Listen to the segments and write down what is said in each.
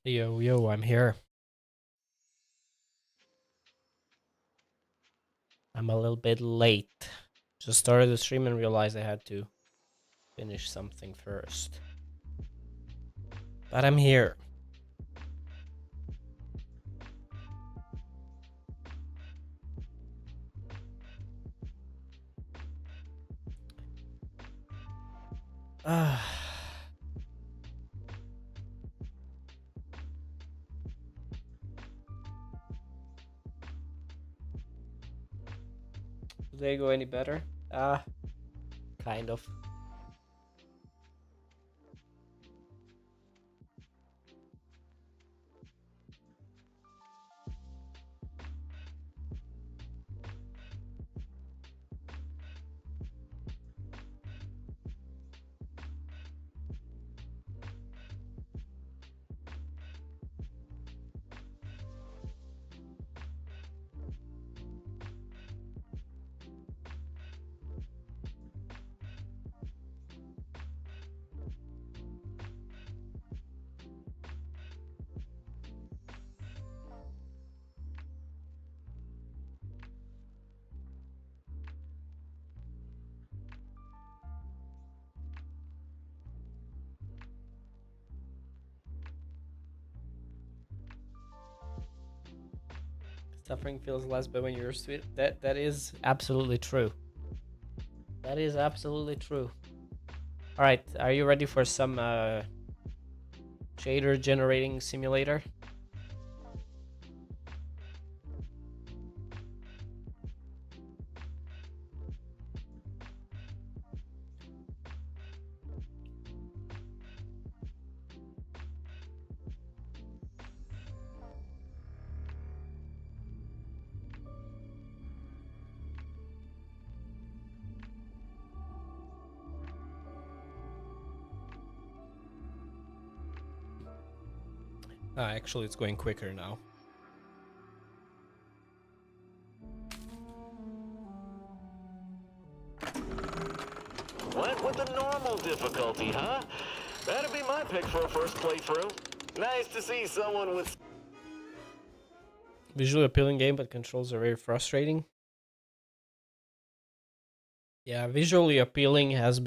Yo, yo, I'm here. I'm a little bit late. Just started the stream and realized I had to finish something first. But I'm here. Ah. Do they go any better? Kind of. Suffering feels less bad when you're sweet. That is absolutely true. That is absolutely true. All right, are you ready for some shader generating simulator? Actually, it's going quicker now. Went with the normal difficulty, huh? That'd be my pick for a first playthrough. Nice to see someone with... Visually appealing game, but controls are very frustrating. Yeah, visually appealing has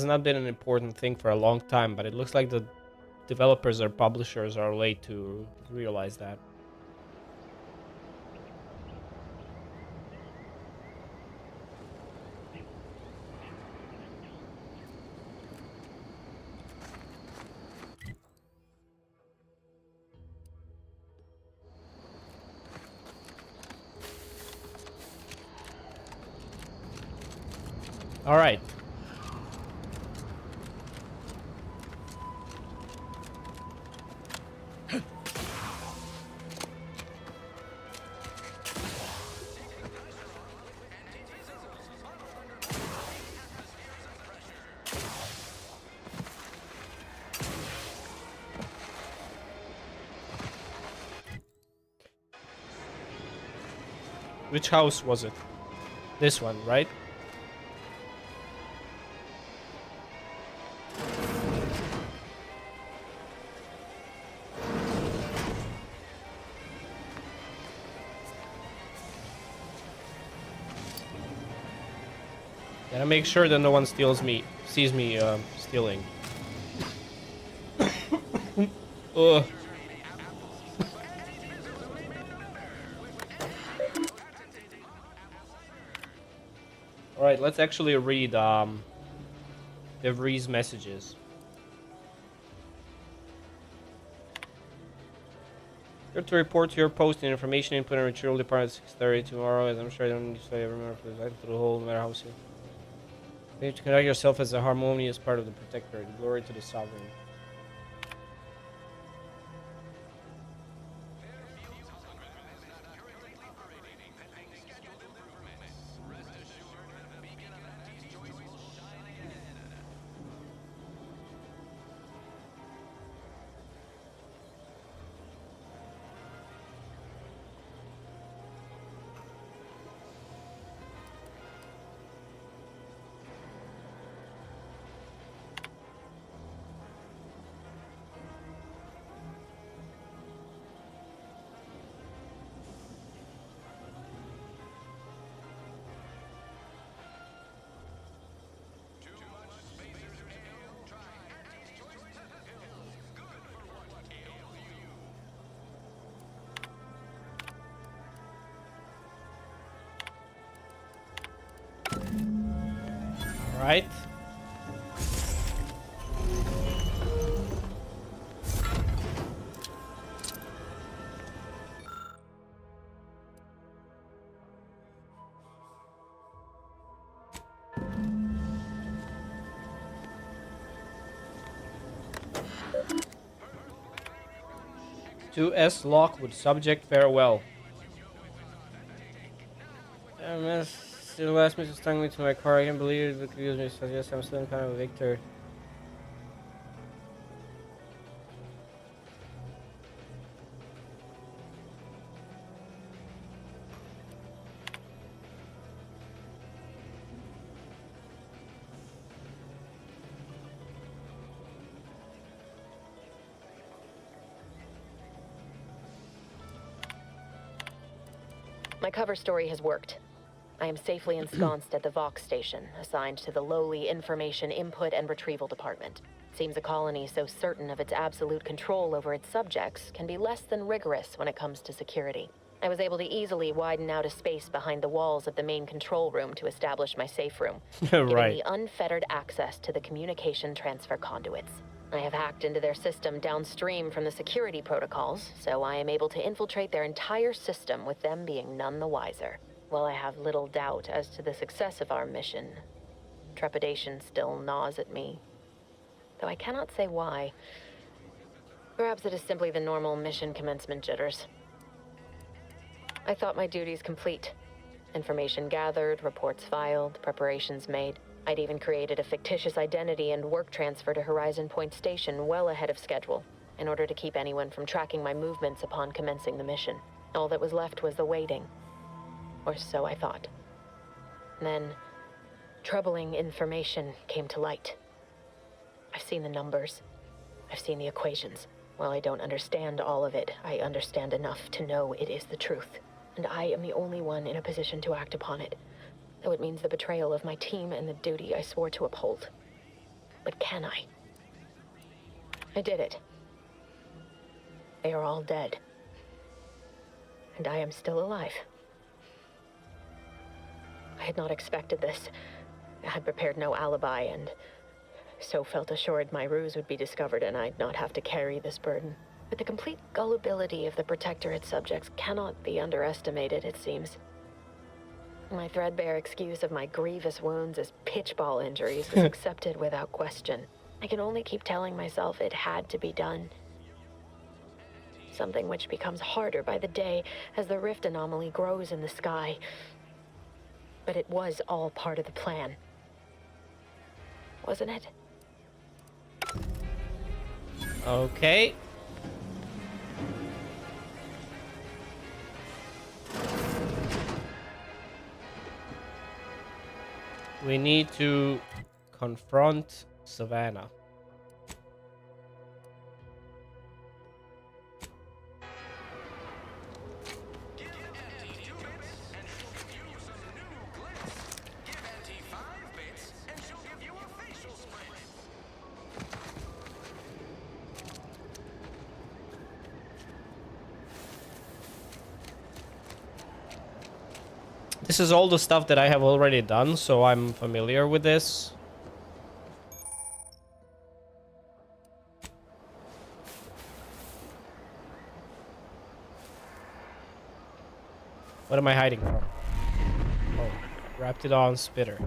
not been an important thing for a long time, but it looks like the developers or publishers are late to realize that. All right. Which house was it? This one, right? Gotta make sure that no one sees me stealing. Ugh. All right, let's actually read DeVries messages. Here to report your post and information input and retrieval department at 6:30 tomorrow, as I'm sure I don't need to say I remember for the through the whole no matter how soon. You need to conduct yourself as a harmonious part of the protectorate. Glory to the sovereign. Right. To S. Lockwood, subject farewell. Still last message stung me to my car. I can't believe it. Excuse me. So yes, I'm still kind of a victor. My cover story has worked. I am safely ensconced at the Vox station, assigned to the lowly Information Input and Retrieval Department. Seems a colony so certain of its absolute control over its subjects can be less than rigorous when it comes to security. I was able to easily widen out a space behind the walls of the main control room to establish my safe room, giving Right. me unfettered access to the communication transfer conduits. I have hacked into their system downstream from the security protocols, so I am able to infiltrate their entire system with them being none the wiser. While I have little doubt as to the success of our mission, trepidation still gnaws at me, though I cannot say why. Perhaps it is simply the normal mission commencement jitters. I thought my duties complete. Information gathered, reports filed, preparations made. I'd even created a fictitious identity and work transfer to Horizon Point Station well ahead of schedule, in order to keep anyone from tracking my movements upon commencing the mission. All that was left was the waiting. Or so I thought. Then, troubling information came to light. I've seen the numbers. I've seen the equations. While I don't understand all of it, I understand enough to know it is the truth. And I am the only one in a position to act upon it. Though it means the betrayal of my team and the duty I swore to uphold. But can I? I did it. They are all dead. And I am still alive. I had not expected this. I had prepared no alibi, and so felt assured my ruse would be discovered and I'd not have to carry this burden. But the complete gullibility of the Protectorate subjects cannot be underestimated, it seems. My threadbare excuse of my grievous wounds as pitchball injuries was accepted without question. I can only keep telling myself it had to be done. Something which becomes harder by the day as the rift anomaly grows in the sky. But it was all part of the plan. Wasn't it? Okay. We need to confront Savannah. This is all the stuff that I have already done, so I'm familiar with this. What am I hiding from? Oh, Raptidon Spitter.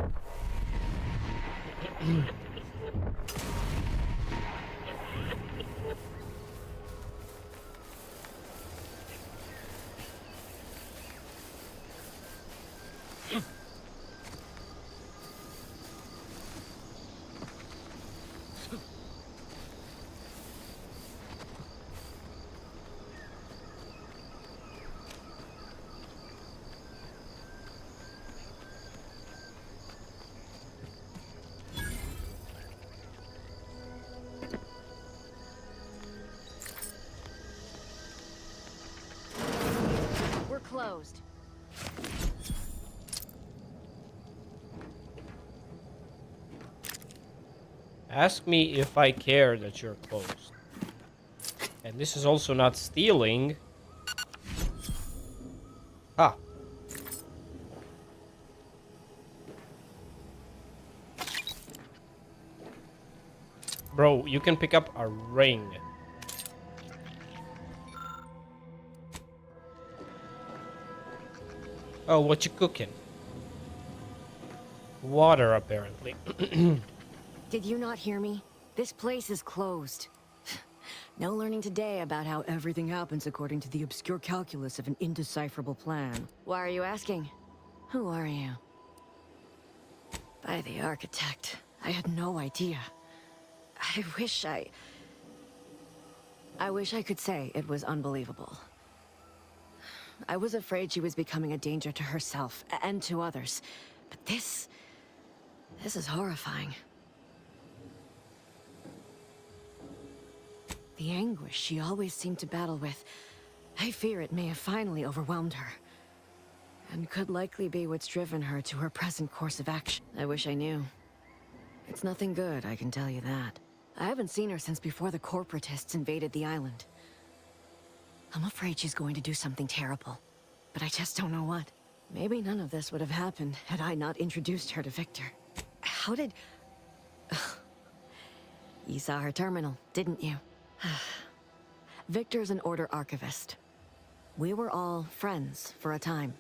We're closed. Ask me if I care that you're closed. And this is also not stealing. Ah. Bro, you can pick up a ring. Oh, what you cooking? Water, apparently. Did you not hear me? This place is closed. No learning today about how everything happens according to the obscure calculus of an indecipherable plan. Why are you asking? Who are you? By the architect. I had no idea. I wish I could say it was unbelievable. I was afraid she was becoming a danger to herself and to others. But this is horrifying. The anguish she always seemed to battle with, I fear it may have finally overwhelmed her. And could likely be what's driven her to her present course of action. I wish I knew. It's nothing good, I can tell you that. I haven't seen her since before the corporatists invaded the island. I'm afraid she's going to do something terrible, but I just don't know what. Maybe none of this would have happened had I not introduced her to Victor. How did... You saw her terminal, didn't you? Victor's an Order archivist. We were all friends for a time.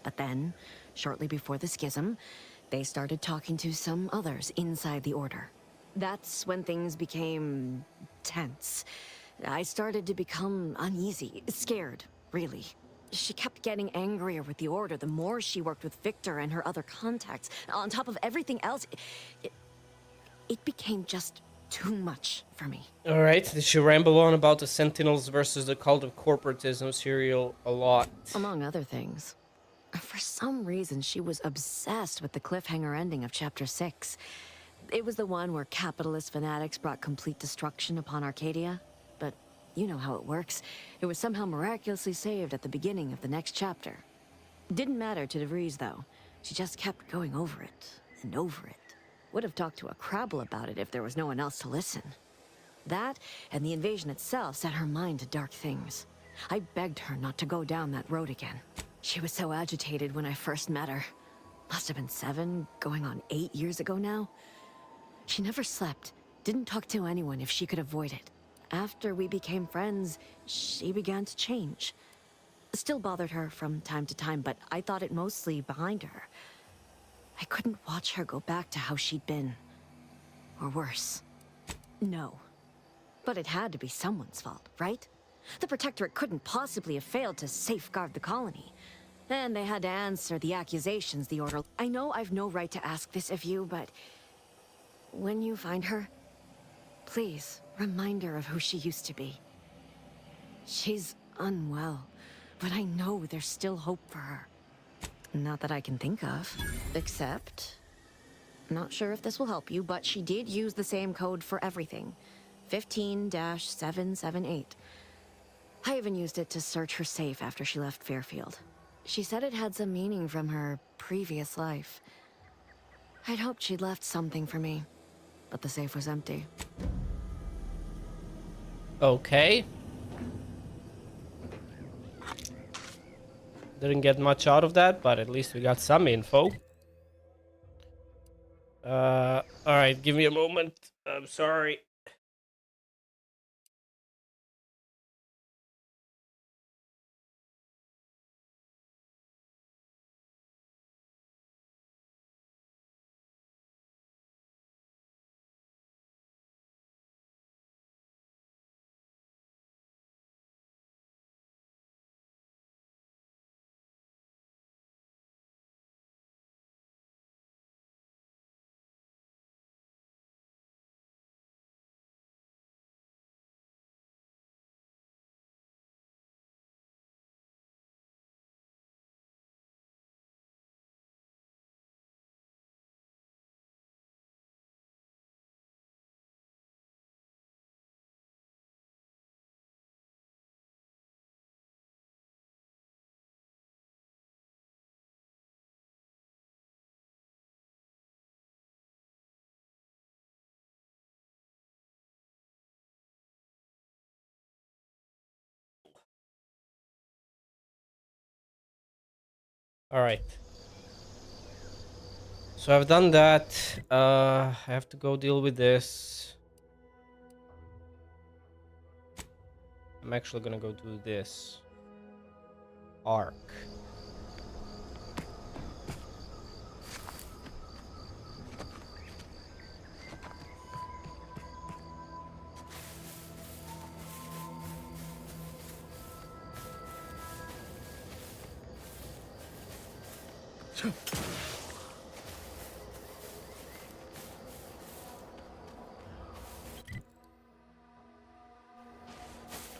But then, shortly before the schism, they started talking to some others inside the Order. That's when things became tense. I started to become uneasy, scared, really. She kept getting angrier with the Order the more she worked with Victor and her other contacts. On top of everything else, it became just too much for me. Alright, did she ramble on about the Sentinels versus the Cult of Corporatism serial a lot? Among other things. For some reason, she was obsessed with the cliffhanger ending of Chapter 6. It was the one where capitalist fanatics brought complete destruction upon Arcadia. But you know how it works. It was somehow miraculously saved at the beginning of the next chapter. Didn't matter to DeVries, though. She just kept going over it and over it. Would have talked to a Crabble about it if there was no one else to listen. That, and the invasion itself, set her mind to dark things. I begged her not to go down that road again. She was so agitated when I first met her. Must have been 7, going on 8 years ago now. She never slept, didn't talk to anyone if she could avoid it. After we became friends, she began to change. Still bothered her from time to time, but I thought it mostly behind her. I couldn't watch her go back to how she'd been. Or worse. No. But it had to be someone's fault, right? The Protectorate couldn't possibly have failed to safeguard the colony. Then they had to answer the accusations the Order... I know I've no right to ask this of you, but... when you find her, please remind her of who she used to be. She's unwell, but I know there's still hope for her. Not that I can think of. Except... not sure if this will help you, but she did use the same code for everything. 15-778. I even used it to search her safe after she left Fairfield. She said it had some meaning from her previous life. I'd hoped she'd left something for me, but the safe was empty. Okay. Didn't get much out of that, but at least we got some info. Alright, give me a moment. I'm sorry. Alright. So I've done that. I have to go deal with this. I'm actually gonna go do this. Arc.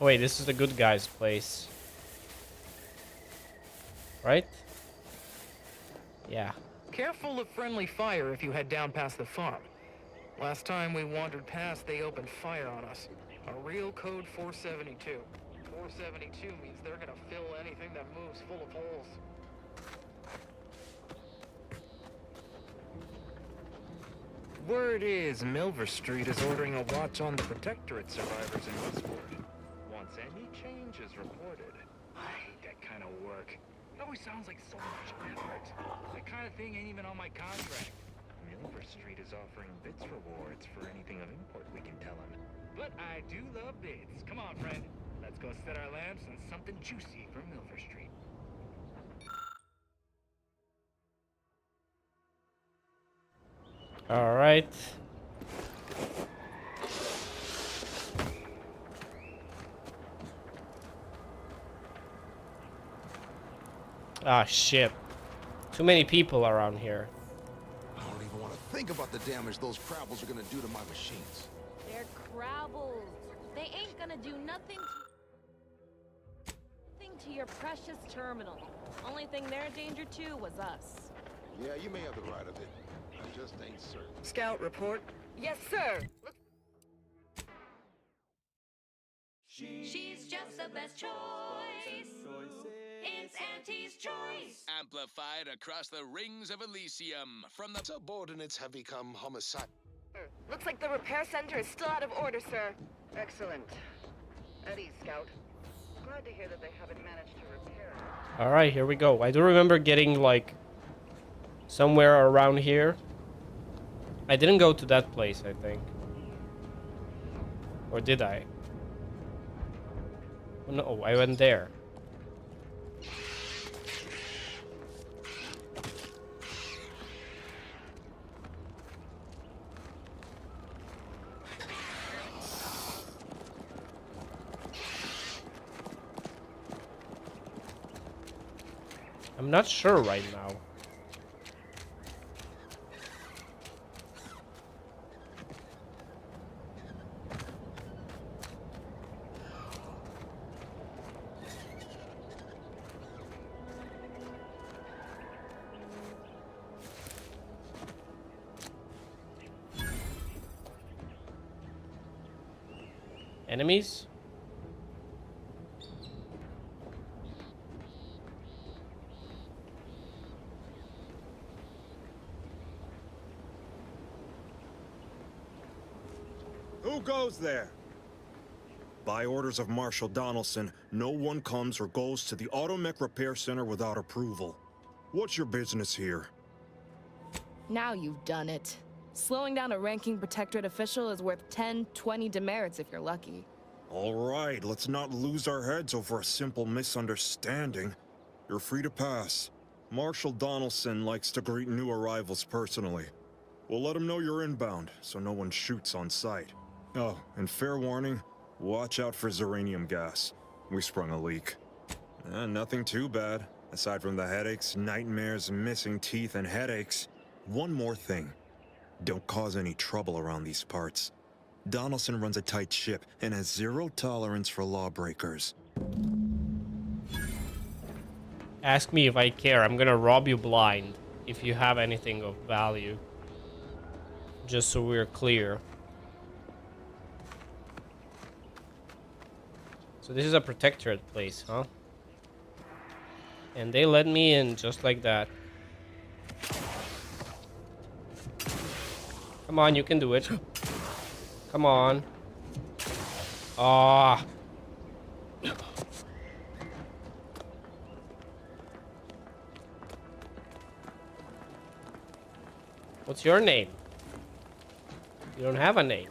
Oh, wait, this is the good guy's place. Right? Yeah. Careful of friendly fire if you head down past the farm. Last time we wandered past, they opened fire on us. A real code 472. 472 means they're gonna fill anything that moves full of holes. Word is Milver Street is ordering a watch on the Protectorate survivors in Westport. Once any change is reported. I hate that kind of work. It always sounds like so much effort. That kind of thing ain't even on my contract. Milver Street is offering bits rewards for anything of import, we can tell him. But I do love bits. Come on, friend. Let's go set our lamps on something juicy from Milver Street. All right. Ah, shit. Too many people around here. I don't even want to think about the damage those Crabbles are gonna do to my machines. They're Crabbles. They ain't gonna do nothing to your precious terminal. Only thing they're in danger to was us. Yeah, you may have the right of it. I just ain't certain. Scout report. Yes, sir. She's just the best choice. It's Auntie's choice. Amplified across the rings of Elysium from the Subordinates have become homicide. Looks like the repair center is still out of order, sir. Excellent. At ease, Scout. Glad to hear that they haven't managed to repair it. All right, here we go. I do remember getting like somewhere around here. I didn't go to that place, I think. Or did I? Oh, no, I went there. I'm not sure right now. Enemies? Who goes there? By orders of Marshal Donaldson, no one comes or goes to the Automech Repair Center without approval. What's your business here? Now you've done it. Slowing down a ranking Protectorate official is worth 10, 20 demerits if you're lucky. All right, let's not lose our heads over a simple misunderstanding. You're free to pass. Marshal Donaldson likes to greet new arrivals personally. We'll let him know you're inbound, so no one shoots on sight. Oh, and fair warning, watch out for Zeranium gas. We sprung a leak. Nothing too bad, aside from the headaches, nightmares, missing teeth, and headaches. One more thing. Don't cause any trouble around these parts. Donaldson runs a tight ship and has zero tolerance for lawbreakers. Ask me if I care. I'm gonna rob you blind if you have anything of value. Just so we're clear. So this is a Protectorate place, huh? And they let me in just like that. Come on, you can do it. Come on. Ah. What's your name? You don't have a name.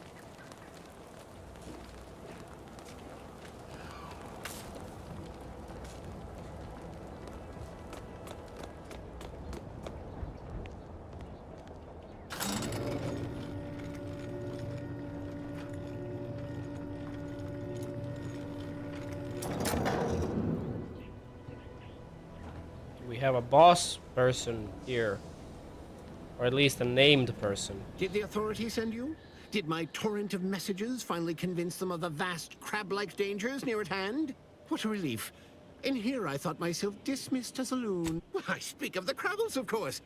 have a boss person here. Or at least a named person. Did the authorities send you? Did my torrent of messages finally convince them of the vast crab-like dangers near at hand? What a relief. In here I thought myself dismissed as a loon. Well, I speak of the Crabbles, of course.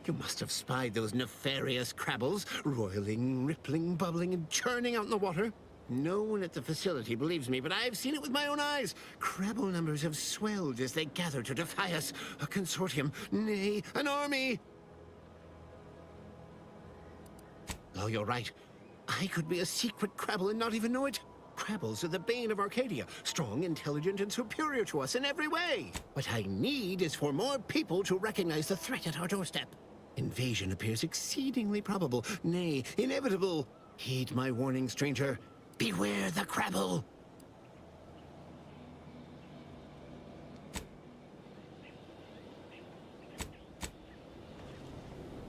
You must have spied those nefarious Crabbles, roiling, rippling, bubbling, and churning out in the water. No one at the facility believes me, but I've seen it with my own eyes. Crabble numbers have swelled as they gather to defy us. A consortium, nay, an army. Oh, you're right. I could be a secret Crabble and not even know it. Crabbles are the bane of Arcadia. Strong, intelligent, and superior to us in every way. What I need is for more people to recognize the threat at our doorstep. Invasion appears exceedingly probable, nay, inevitable. Heed my warning, stranger. Beware the Crabble!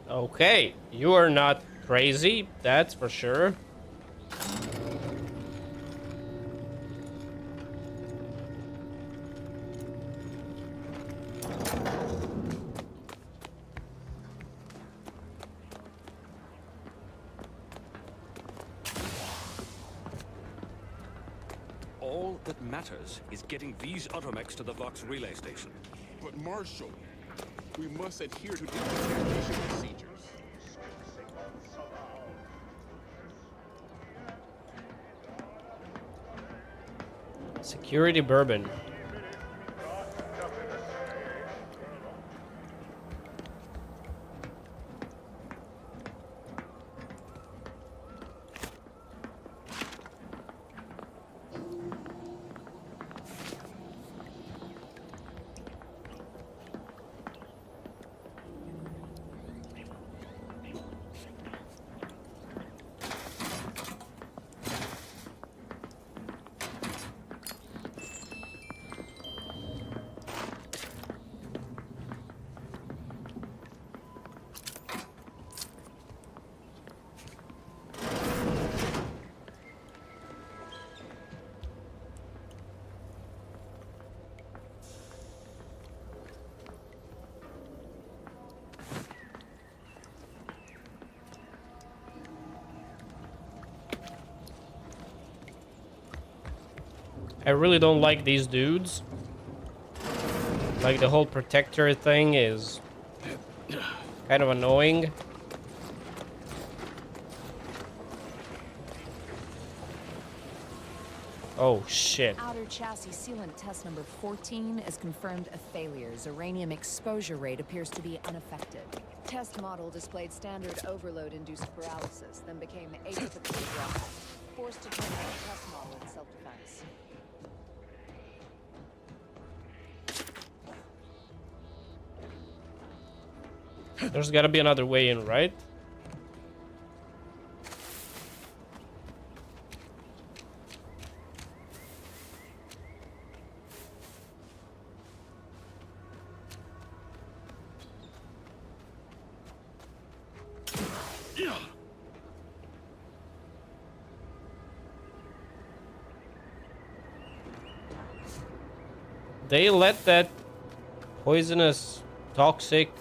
Okay, you are not crazy, that's for sure. All that matters is getting these automechs to the Vox relay station. But Marshal, we must adhere to decontamination procedures. Security bourbon. I really don't like these dudes. Like, the whole protector thing is kind of annoying. Oh shit. Outer chassis sealant test number 14 is confirmed a failure. Uranium exposure rate appears to be unaffected. Test model displayed standard overload-induced paralysis, then became atypically dry. Forced to terminate test model in self-defense. There's gotta be another way in, right? They let that poisonous, toxic,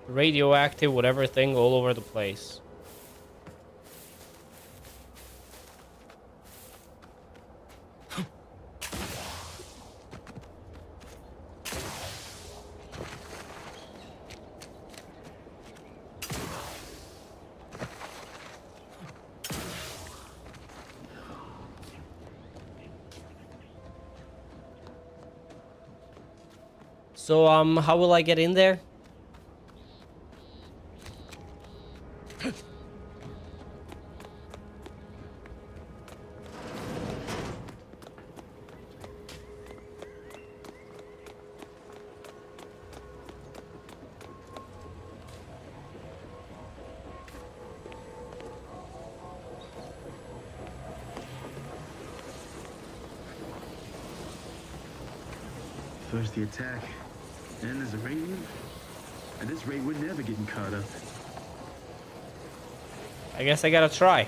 radioactive, whatever thing all over the place. So, how will I get in there? First the attack, then there's a raid, and this raid we're never getting caught up. I guess I gotta try.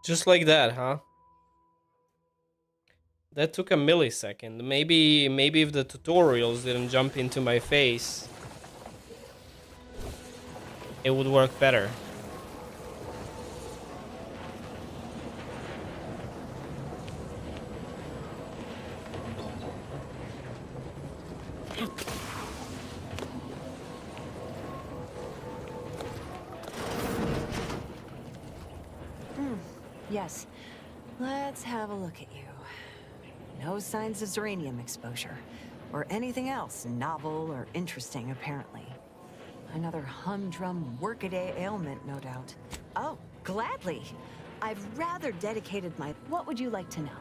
Just like that, huh? That took a millisecond. Maybe if the tutorials didn't jump into my face, it would work better. Yes. Let's have a look at you. No signs of Zeranium exposure. Or anything else novel or interesting, apparently. Another humdrum workaday ailment, no doubt. Oh, gladly. I've rather dedicated my... What would you like to know?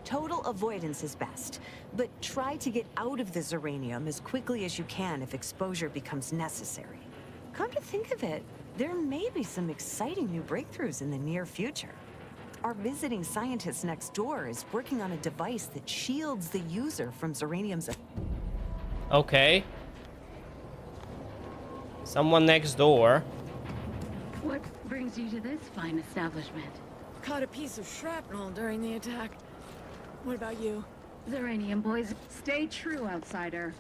Total avoidance is best, but try to get out of the Zeranium as quickly as you can if exposure becomes necessary. Come to think of it, there may be some exciting new breakthroughs in the near future. Our visiting scientist next door is working on a device that shields the user from Zeranium's... Okay. Someone next door. What brings you to this fine establishment? Caught a piece of shrapnel during the attack. What about you? Zeranium boys, stay true, outsider.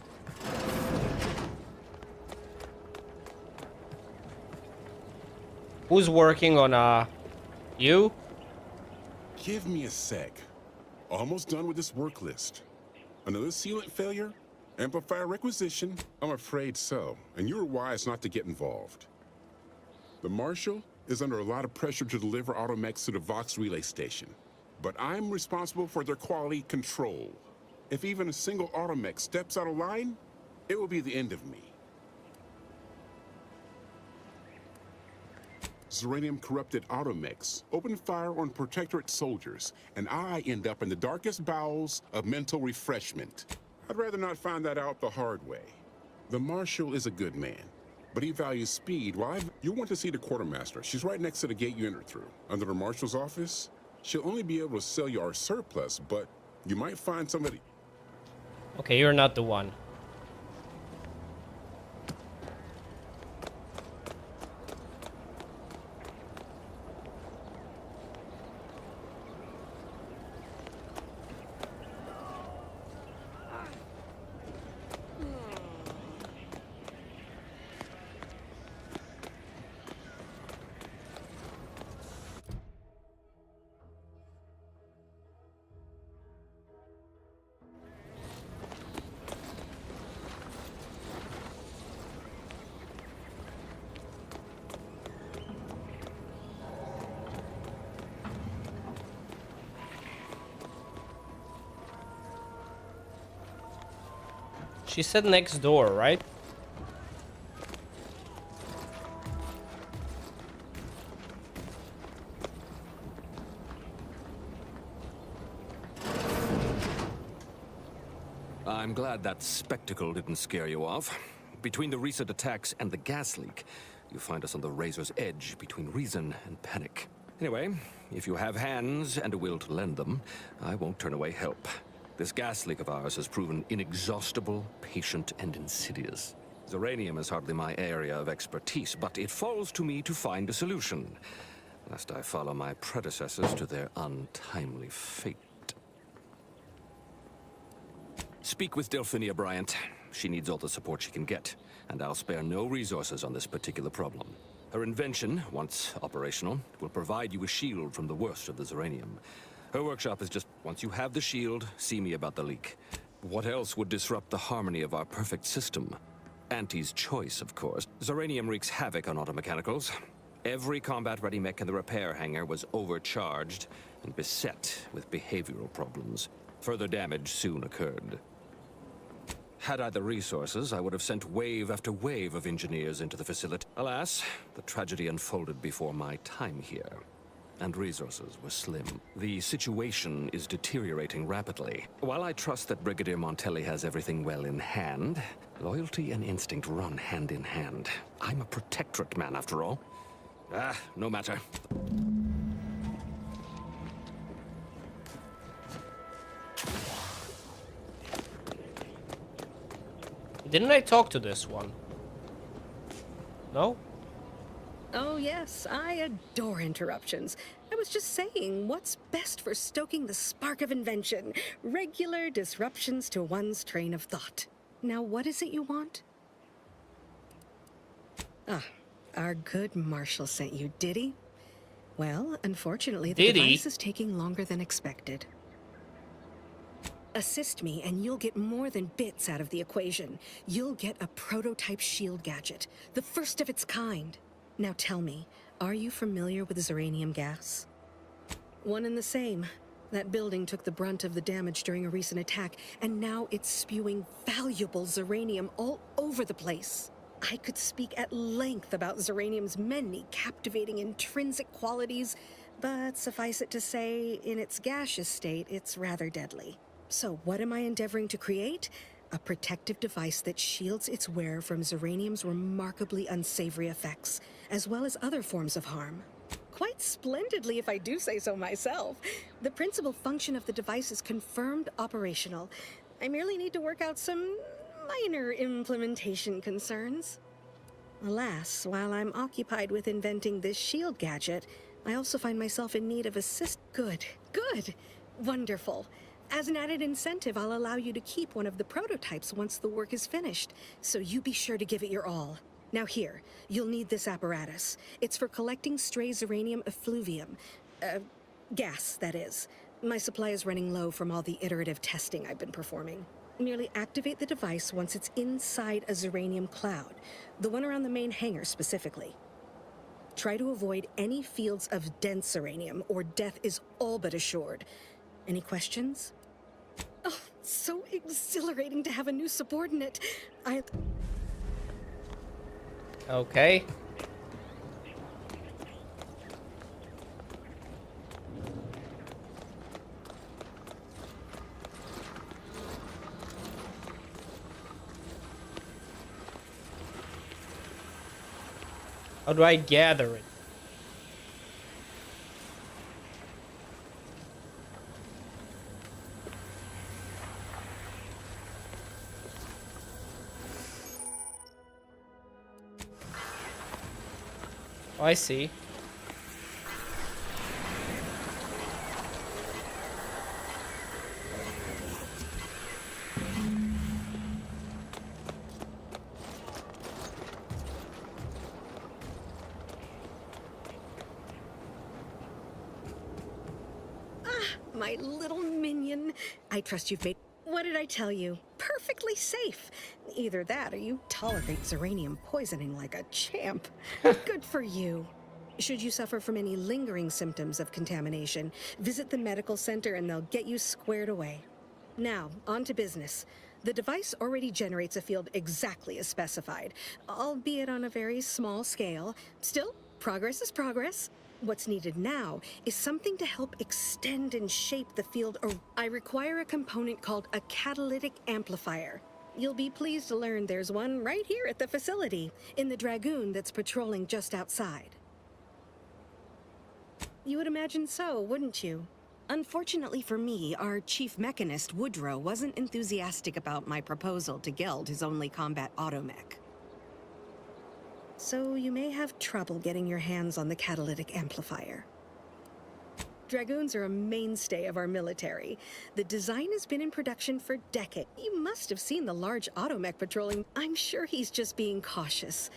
Who's working on you? Give me a sec. Almost done with this work list. Another sealant failure? Amplifier requisition? I'm afraid so, and you were wise not to get involved. The Marshal is under a lot of pressure to deliver Automechs to the Vox relay station, but I'm responsible for their quality control. If even a single Automech steps out of line, it will be the end of me. Zeranium corrupted Automechs, opened fire on Protectorate soldiers, and I end up in the darkest bowels of mental refreshment. I'd rather not find that out the hard way. The Marshal is a good man, but he values speed. You want to see the Quartermaster. She's right next to the gate you entered through. Under the Marshal's office, she'll only be able to sell you our surplus, but you might find somebody... Okay, you're not the one. She said next door, right? I'm glad that spectacle didn't scare you off. Between the recent attacks and the gas leak, you find us on the razor's edge between reason and panic. Anyway, if you have hands and a will to lend them, I won't turn away help. This gas leak of ours has proven inexhaustible, patient, and insidious. Zeranium is hardly my area of expertise, but it falls to me to find a solution, lest I follow my predecessors to their untimely fate. Speak with Delphinia Bryant. She needs all the support she can get, and I'll spare no resources on this particular problem. Her invention, once operational, will provide you a shield from the worst of the Zeranium. Her workshop is just, once you have the shield, see me about the leak. What else would disrupt the harmony of our perfect system? Auntie's choice, of course. Zeranium wreaks havoc on automechanicals. Every combat-ready mech in the repair hangar was overcharged and beset with behavioral problems. Further damage soon occurred. Had I the resources, I would have sent wave after wave of engineers into the facility. Alas, the tragedy unfolded before my time here, and resources were slim. The situation is deteriorating rapidly. While I trust that Brigadier Montelli has everything well in hand, loyalty and instinct run hand in hand. I'm a Protectorate man, after all. No matter. Didn't I talk to this one? No? Oh, yes, I adore interruptions. I was just saying, what's best for stoking the spark of invention? Regular disruptions to one's train of thought. Now, what is it you want? Ah, our good Marshall sent you, did he? Well, unfortunately, the device is taking longer than expected. Assist me, and you'll get more than bits out of the equation. You'll get a prototype shield gadget, the first of its kind. Now tell me, are you familiar with Zeranium gas? One and the same. That building took the brunt of the damage during a recent attack, and now it's spewing valuable Zeranium all over the place. I could speak at length about Zeranium's many captivating intrinsic qualities, but suffice it to say, in its gaseous state, it's rather deadly. So what am I endeavoring to create? A protective device that shields its wearer from Zeranium's remarkably unsavory effects, as well as other forms of harm. Quite splendidly, if I do say so myself. The principal function of the device is confirmed operational. I merely need to work out some minor implementation concerns. Alas, while I'm occupied with inventing this shield gadget, I also find myself in need of assist. Good. Wonderful. As an added incentive, I'll allow you to keep one of the prototypes once the work is finished, so you be sure to give it your all. Now here, you'll need this apparatus. It's for collecting stray Zeranium effluvium. Gas, that is. My supply is running low from all the iterative testing I've been performing. Merely activate the device once it's inside a Zeranium cloud, the one around the main hangar specifically. Try to avoid any fields of dense Zeranium, or death is all but assured. Any questions? Oh, so exhilarating to have a new subordinate. Okay. How do I gather it? Oh, I see. My little minion. I trust you've made... What did I tell you? Perfectly safe. Either that or you tolerate Zeranium poisoning like a champ. Good for you. Should you suffer from any lingering symptoms of contamination, visit the medical center and they'll get you squared away. Now, on to business. The device already generates a field exactly as specified, albeit on a very small scale. Still, progress is progress. What's needed now is something to help extend and shape the field. I require a component called a catalytic amplifier. You'll be pleased to learn there's one right here at the facility, in the Dragoon that's patrolling just outside. You would imagine so, wouldn't you? Unfortunately for me, our chief mechanist, Woodrow, wasn't enthusiastic about my proposal to geld his only combat automech. So you may have trouble getting your hands on the catalytic amplifier. Dragoons are a mainstay of our military. The design has been in production for decades. You must have seen the large automech patrolling. I'm sure he's just being cautious.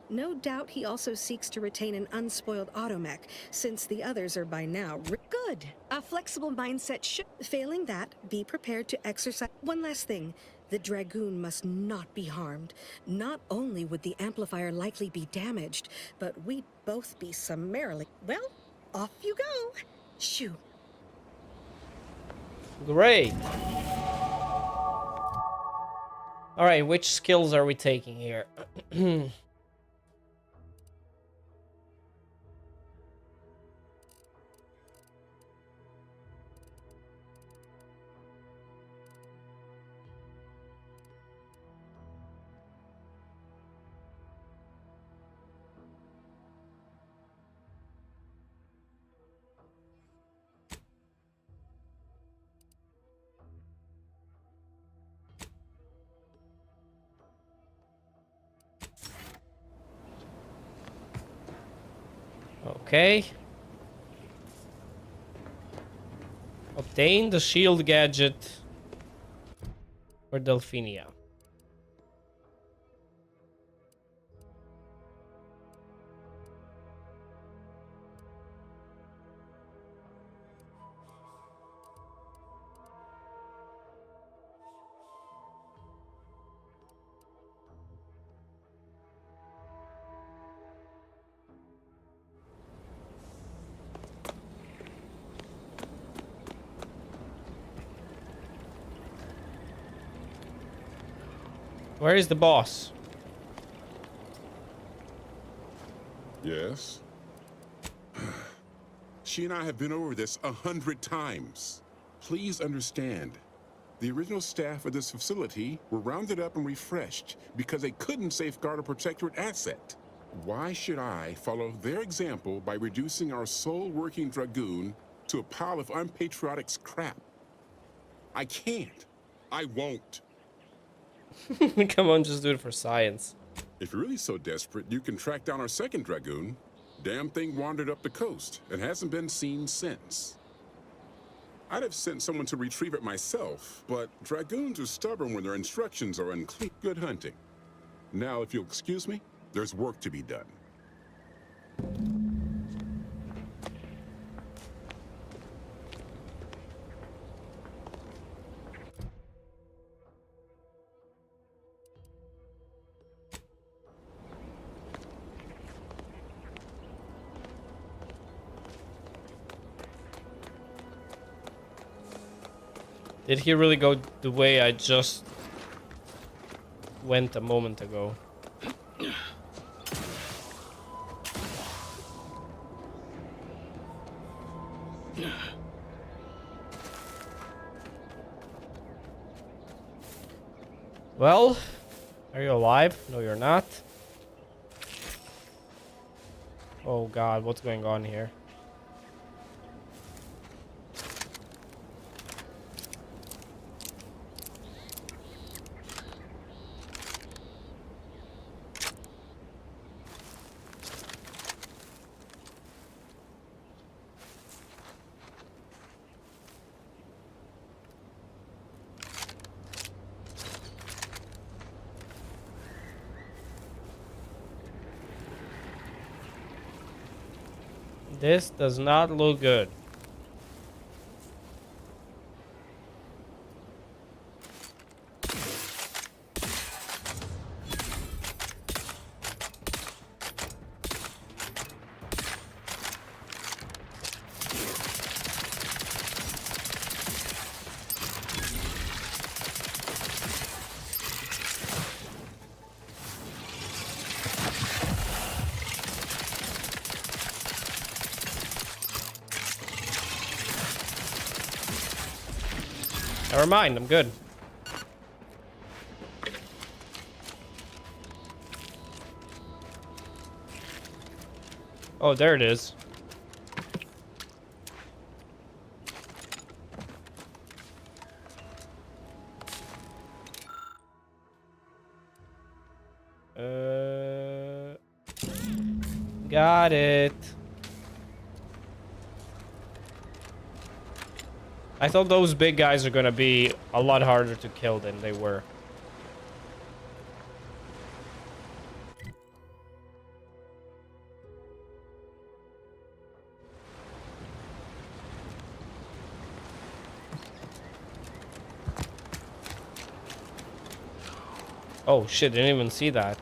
No doubt he also seeks to retain an unspoiled automech, since the others are by now good. A flexible mindset should... Failing that, be prepared to exercise... One last thing. The Dragoon must not be harmed. Not only would the amplifier likely be damaged, but we'd both be summarily... Well, off you go. Shoo. Great. All right, which skills are we taking here? Okay. Obtain the shield gadget for Delphinia. Where is the boss? Yes? She and I have been over this 100 times. Please understand, the original staff of this facility were rounded up and refreshed because they couldn't safeguard a protectorate asset. Why should I follow their example by reducing our sole working Dragoon to a pile of unpatriotic scrap? I can't. I won't. Come on, just do it for science. If you're really so desperate, you can track down our second Dragoon. Damn thing wandered up the coast and hasn't been seen since. I'd have sent someone to retrieve it myself, but Dragoons are stubborn when their instructions are unclear. Good hunting. Now, if you'll excuse me, there's work to be done. Did he really go the way I just went a moment ago? Well, are you alive? No, you're not. Oh God, what's going on here? This does not look good. Never mind, I'm good. Oh, there it is. Got it. I thought those big guys are gonna be a lot harder to kill than they were. Oh shit, didn't even see that.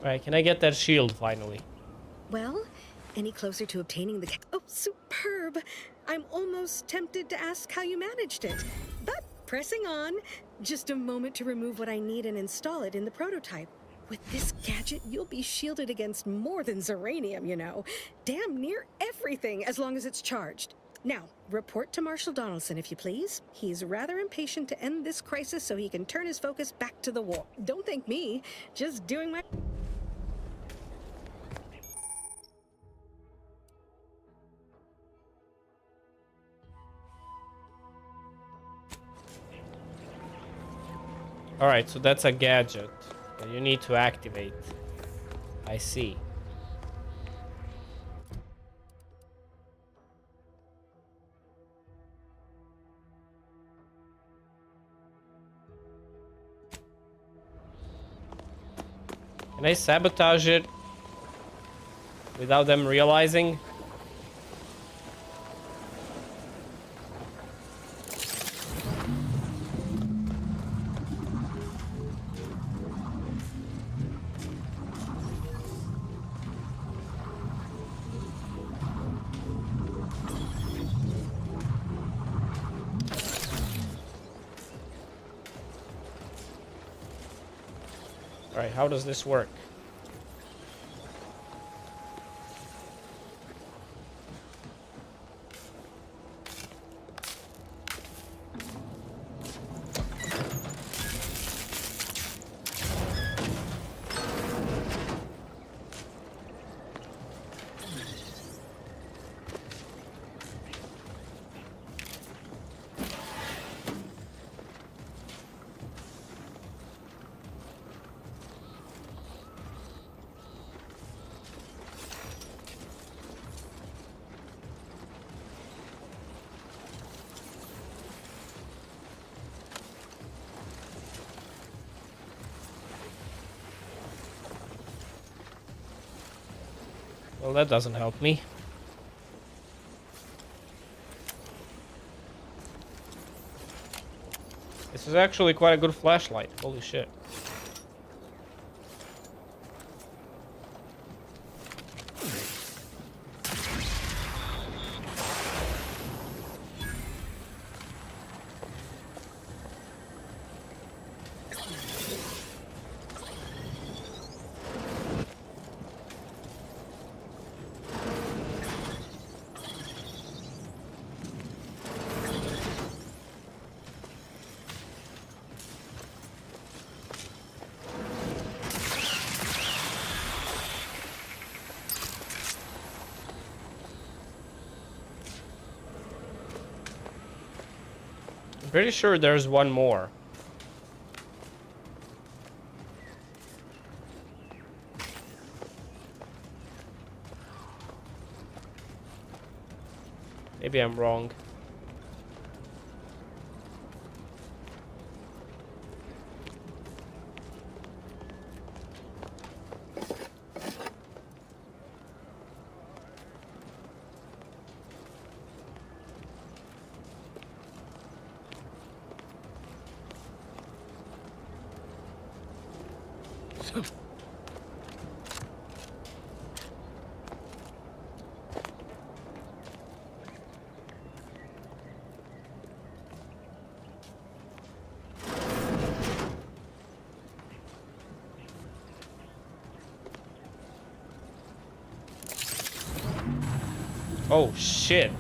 Alright, can I get that shield finally? Well, any closer to obtaining the... Oh, superb! I'm almost tempted to ask how you managed it. But pressing on, just a moment to remove what I need and install it in the prototype. With this gadget, you'll be shielded against more than Zeranium, you know. Damn near everything, as long as it's charged. Now, report to Marshal Donaldson, if you please. He's rather impatient to end this crisis so he can turn his focus back to the war. Don't thank me, just doing my... Alright, so that's a gadget that you need to activate. I see. Can I sabotage it without them realizing? Alright, how does this work? Well, that doesn't help me. This is actually quite a good flashlight. Holy shit. Pretty sure there's one more. Maybe I'm wrong. Oh shit.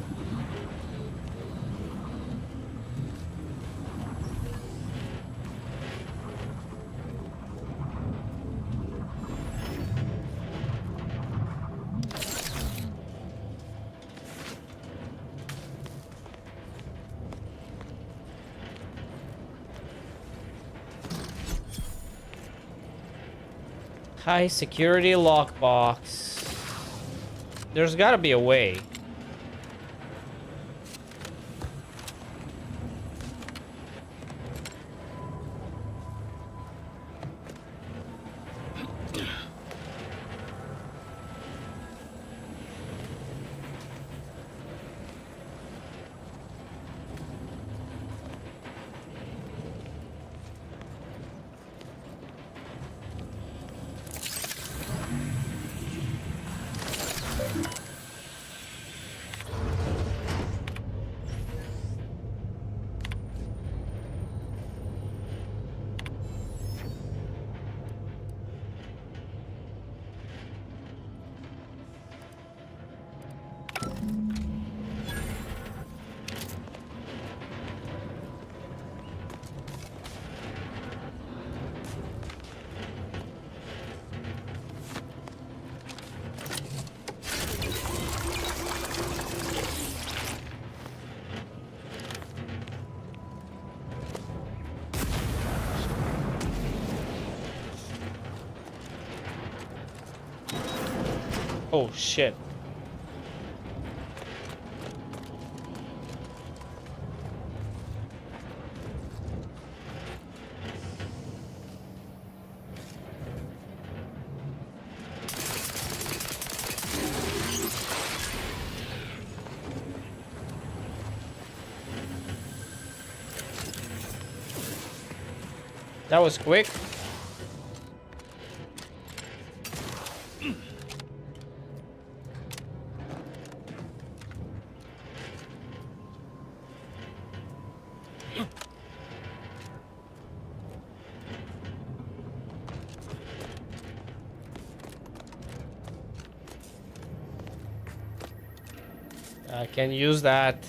High security lockbox. There's gotta be a way. Oh shit. That was quick. I can use that.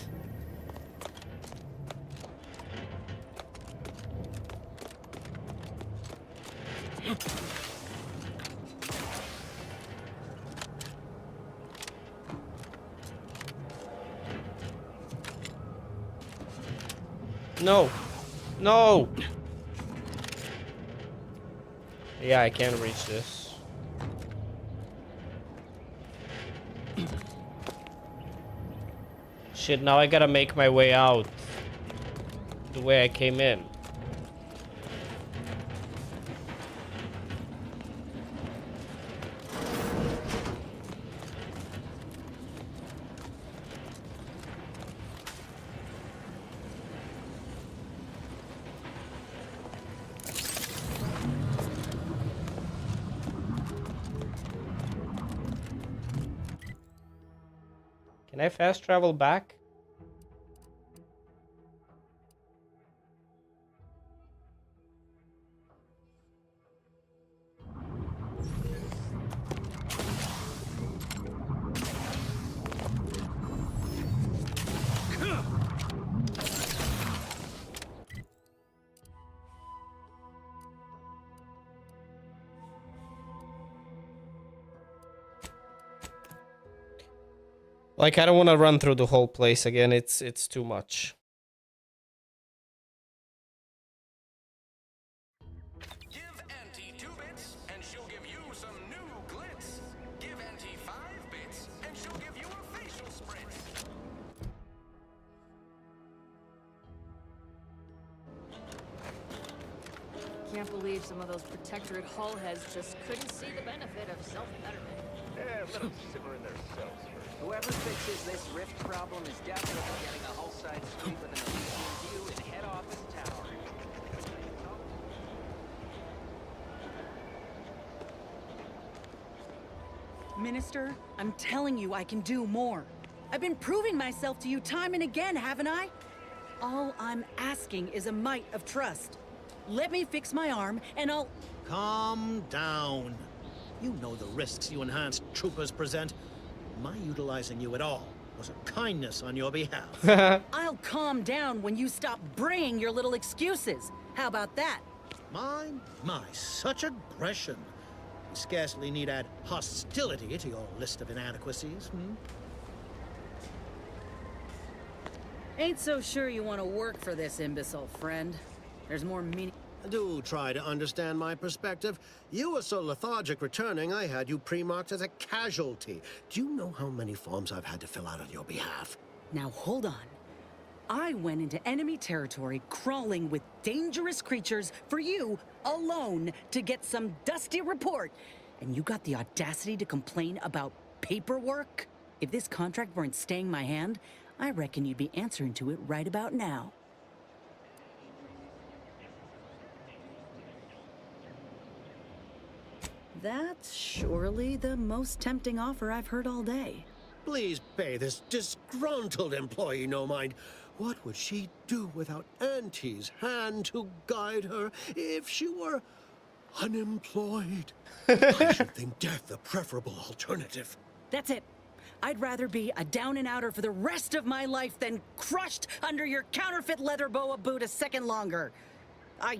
No. No. Yeah, I can't reach this. Shit, now I gotta make my way out the way I came in. Can I fast travel back? Like, I don't want to run through the whole place again. It's too much. Give Auntie 2 bits, and she'll give you some new glitz. Give Auntie 5 bits, and she'll give you a facial spritz. Can't believe some of those Protectorate hull heads just couldn't see the benefit of self-betterment. Yeah, let them simmer in their cells first. Whoever fixes this rift problem is definitely getting a hull-side suite with an Elysian view in head office tower. Minister, I'm telling you I can do more. I've been proving myself to you time and again, haven't I? All I'm asking is a mite of trust. Let me fix my arm, and I'll... Calm down. You know the risks you enhanced troopers present. My utilizing you at all was a kindness on your behalf. I'll calm down when you stop bringing your little excuses. How about that? My, such aggression. You scarcely need add hostility to your list of inadequacies, Ain't so sure you want to work for this imbecile, friend. There's more meaning... Do try to understand my perspective. You were so lethargic returning, I had you pre-marked as a casualty. Do you know how many forms I've had to fill out on your behalf? Now hold on. I went into enemy territory crawling with dangerous creatures for you alone to get some dusty report. And you got the audacity to complain about paperwork? If this contract weren't staying my hand, I reckon you'd be answering to it right about now. That's surely the most tempting offer I've heard all day. Please pay this disgruntled employee no mind. What would she do without Auntie's hand to guide her if she were unemployed? I should think death a preferable alternative. That's it. I'd rather be a down-and-outer for the rest of my life than crushed under your counterfeit leather boa boot a second longer. I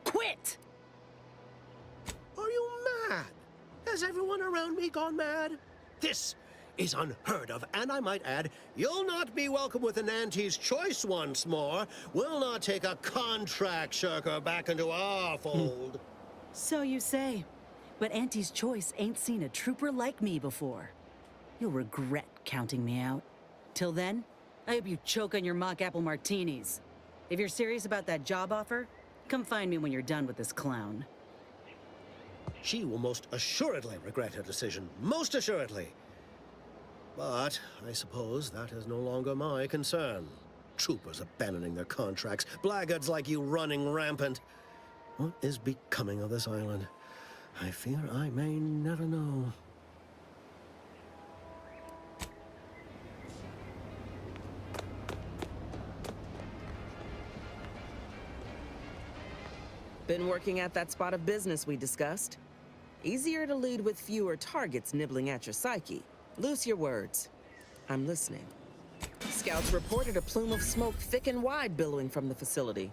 quit! Are you mad? Has everyone around me gone mad? This is unheard of, and I might add, you'll not be welcome with an Auntie's choice once more. We'll not take a contract shirker back into our fold. So you say. but Auntie's Choice ain't seen a trooper like me before. You'll regret counting me out. Till then, I hope you choke on your mock apple martinis. If you're serious about that job offer, come find me when you're done with this clown. She will most assuredly regret her decision. Most assuredly. But I suppose that is no longer my concern. Troopers abandoning their contracts, blackguards like you running rampant. What is becoming of this island? I fear I may never know. Been working at that spot of business we discussed. Easier to lead with fewer targets nibbling at your psyche. Loose your words. I'm listening. Scouts reported a plume of smoke thick and wide billowing from the facility.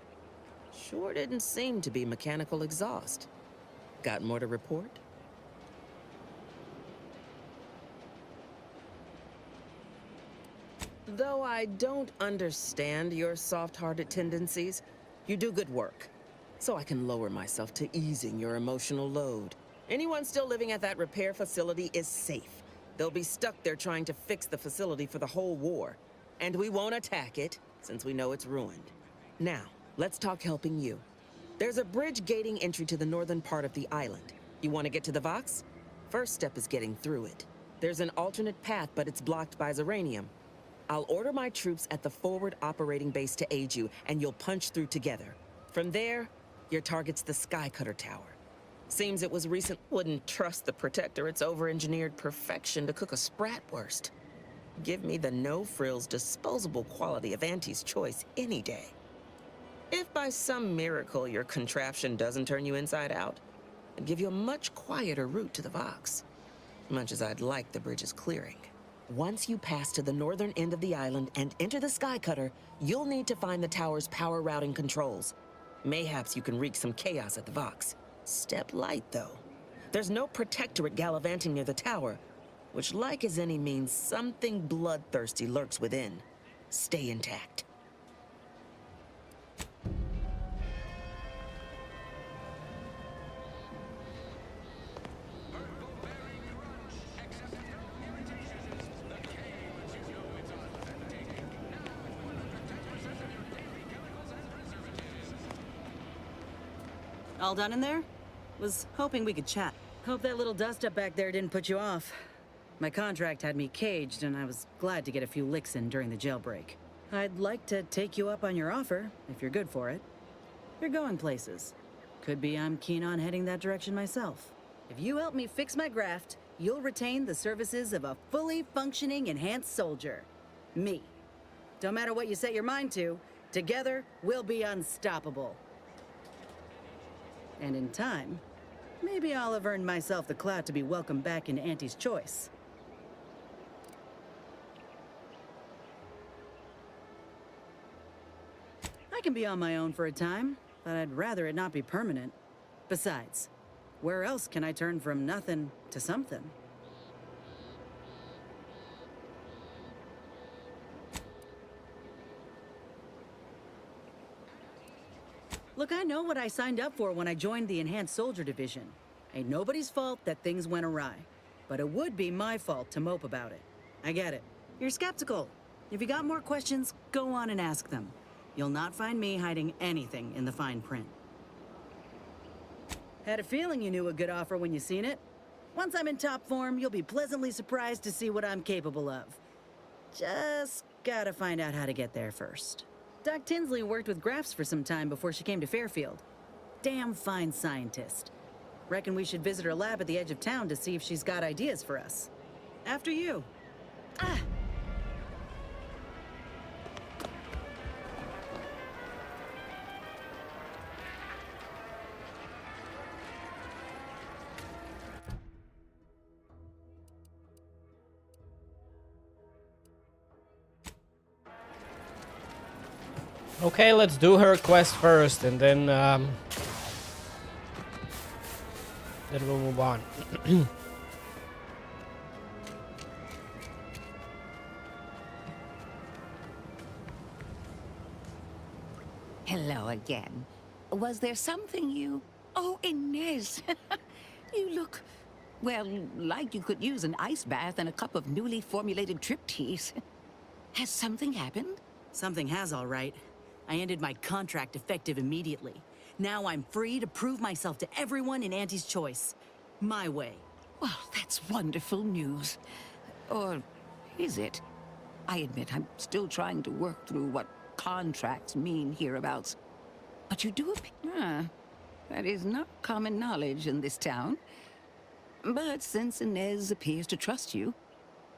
Sure didn't seem to be mechanical exhaust. Got more to report? Though I don't understand your soft-hearted tendencies, you do good work. So I can lower myself to easing your emotional load. Anyone still living at that repair facility is safe. They'll be stuck there trying to fix the facility for the whole war. And we won't attack it, since we know it's ruined. Now, let's talk helping you. There's a bridge gating entry to the northern part of the island. You want to get to the Vox? First step is getting through it. There's an alternate path, but it's blocked by Zeranium. I'll order my troops at the forward operating base to aid you, and you'll punch through together. From there, your target's the Skycutter Tower. Seems it was recent. Wouldn't trust the Protectorate's over-engineered perfection to cook a Spratwurst. Give me the no-frills, disposable quality of Auntie's Choice any day. If by some miracle your contraption doesn't turn you inside out, I'd give you a much quieter route to the Vox. Much as I'd like the bridge's clearing. Once you pass to the northern end of the island and enter the Skycutter, you'll need to find the tower's power routing controls. Mayhaps you can wreak some chaos at the Vox. Step light, though. There's no Protectorate gallivanting near the tower, which, like as any, means something bloodthirsty lurks within. Stay intact. All done in there? Was hoping we could chat. Hope that little dust-up back there didn't put you off. My contract had me caged, and I was glad to get a few licks in during the jailbreak. I'd like to take you up on your offer, if you're good for it. You're going places. Could be I'm keen on heading that direction myself. If you help me fix my graft, you'll retain the services of a fully functioning enhanced soldier. Me. Don't matter what you set your mind to, together we'll be unstoppable. And in time, maybe I'll have earned myself the clout to be welcomed back into Auntie's Choice. I can be on my own for a time, but I'd rather it not be permanent. Besides, where else can I turn from nothing to something? Look, I know what I signed up for when I joined the Enhanced Soldier Division. Ain't nobody's fault that things went awry. But it would be my fault to mope about it. I get it. You're skeptical. If you got more questions, go on and ask them. You'll not find me hiding anything in the fine print. Had a feeling you knew a good offer when you seen it. Once I'm in top form, you'll be pleasantly surprised to see what I'm capable of. Just gotta find out how to get there first. Doc Tinsley worked with Grafs for some time before she came to Fairfield. Damn fine scientist. Reckon we should visit her lab at the edge of town to see if she's got ideas for us. After you. Ah! Okay, let's do her quest first, and then we'll move on. Hello again. Was there something you... Oh, Inez! You look, well, like you could use an ice bath and a cup of newly formulated trip teas. Has something happened? Something has, all right. I ended my contract effective immediately. Now I'm free to prove myself to everyone in Auntie's Choice. My way. Well, that's wonderful news. Or is it? I admit I'm still trying to work through what contracts mean hereabouts. But you do appear... that is not common knowledge in this town. But since Inez appears to trust you,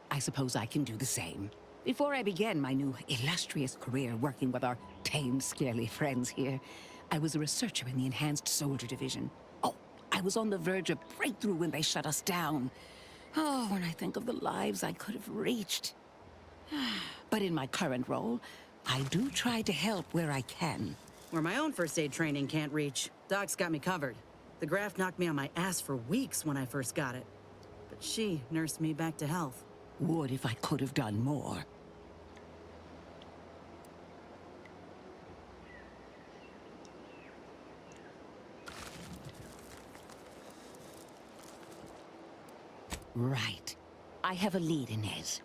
I suppose I can do the same. Before I began my new illustrious career working with our tame, scarily friends here, I was a researcher in the Enhanced Soldier Division. Oh, I was on the verge of breakthrough when they shut us down. Oh, when I think of the lives I could have reached. But in my current role, I do try to help where I can. Where my own first aid training can't reach, Doc's got me covered. The graft knocked me on my ass for weeks when I first got it. But she nursed me back to health. Would if I could have done more. Right. I have a lead, Inez.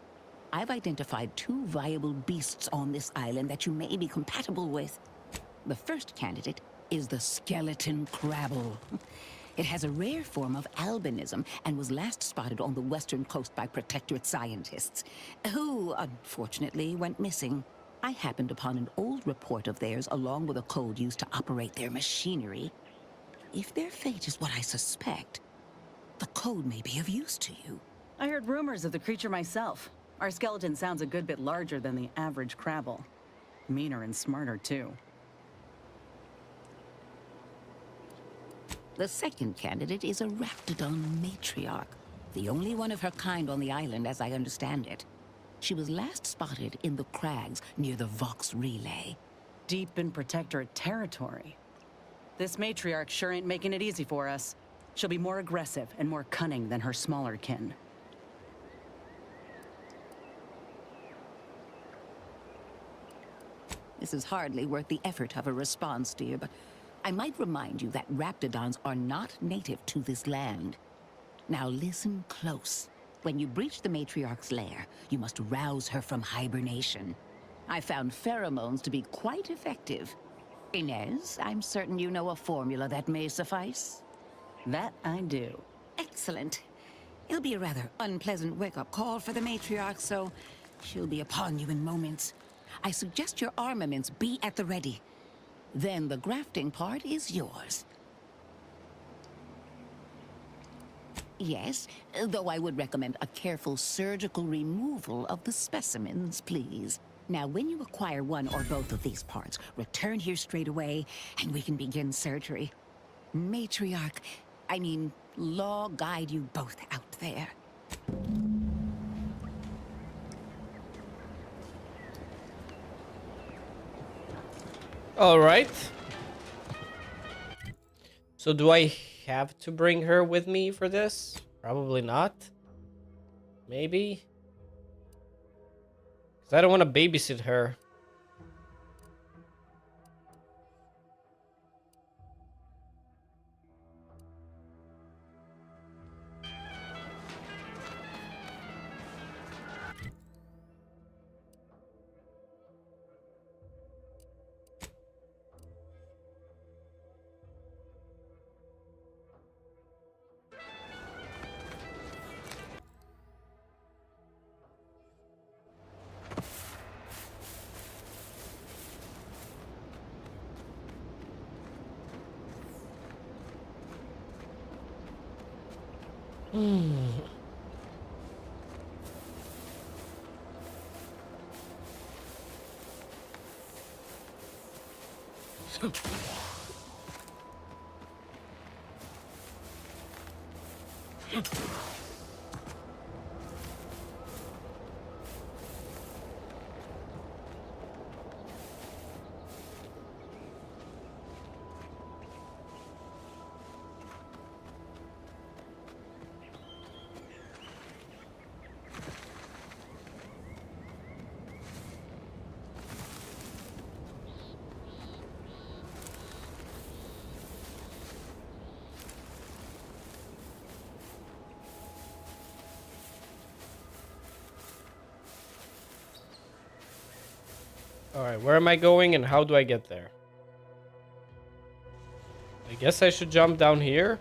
I've identified 2 viable beasts on this island that you may be compatible with. The first candidate is the skeleton crabble. It has a rare form of albinism and was last spotted on the western coast by Protectorate scientists, who, unfortunately, went missing. I happened upon an old report of theirs along with a code used to operate their machinery. If their fate is what I suspect, the code may be of use to you. I heard rumors of the creature myself. Our skeleton sounds a good bit larger than the average crabble. Meaner and smarter, too. The second candidate is a Raptidon matriarch, the only one of her kind on the island as I understand it. She was last spotted in the crags near the Vox Relay. Deep in Protectorate territory. This matriarch sure ain't making it easy for us. She'll be more aggressive and more cunning than her smaller kin. This is hardly worth the effort of a response, dear, but I might remind you that Raptidons are not native to this land. Now listen close. When you breach the matriarch's lair, you must rouse her from hibernation. I found pheromones to be quite effective. Inez, I'm certain you know a formula that may suffice. That I do. Excellent. It'll be a rather unpleasant wake-up call for the matriarch, so she'll be upon you in moments. I suggest your armaments be at the ready. Then the grafting part is yours. Yes, though I would recommend a careful surgical removal of the specimens, please. Now, when you acquire one or both of these parts, return here straight away, and we can begin surgery. Matriarch, I mean, law guide you both out there. All right. So do I have to bring her with me for this? Probably not. Maybe. Because I don't want to babysit her. Alright, where am I going and how do I get there? I guess I should jump down here.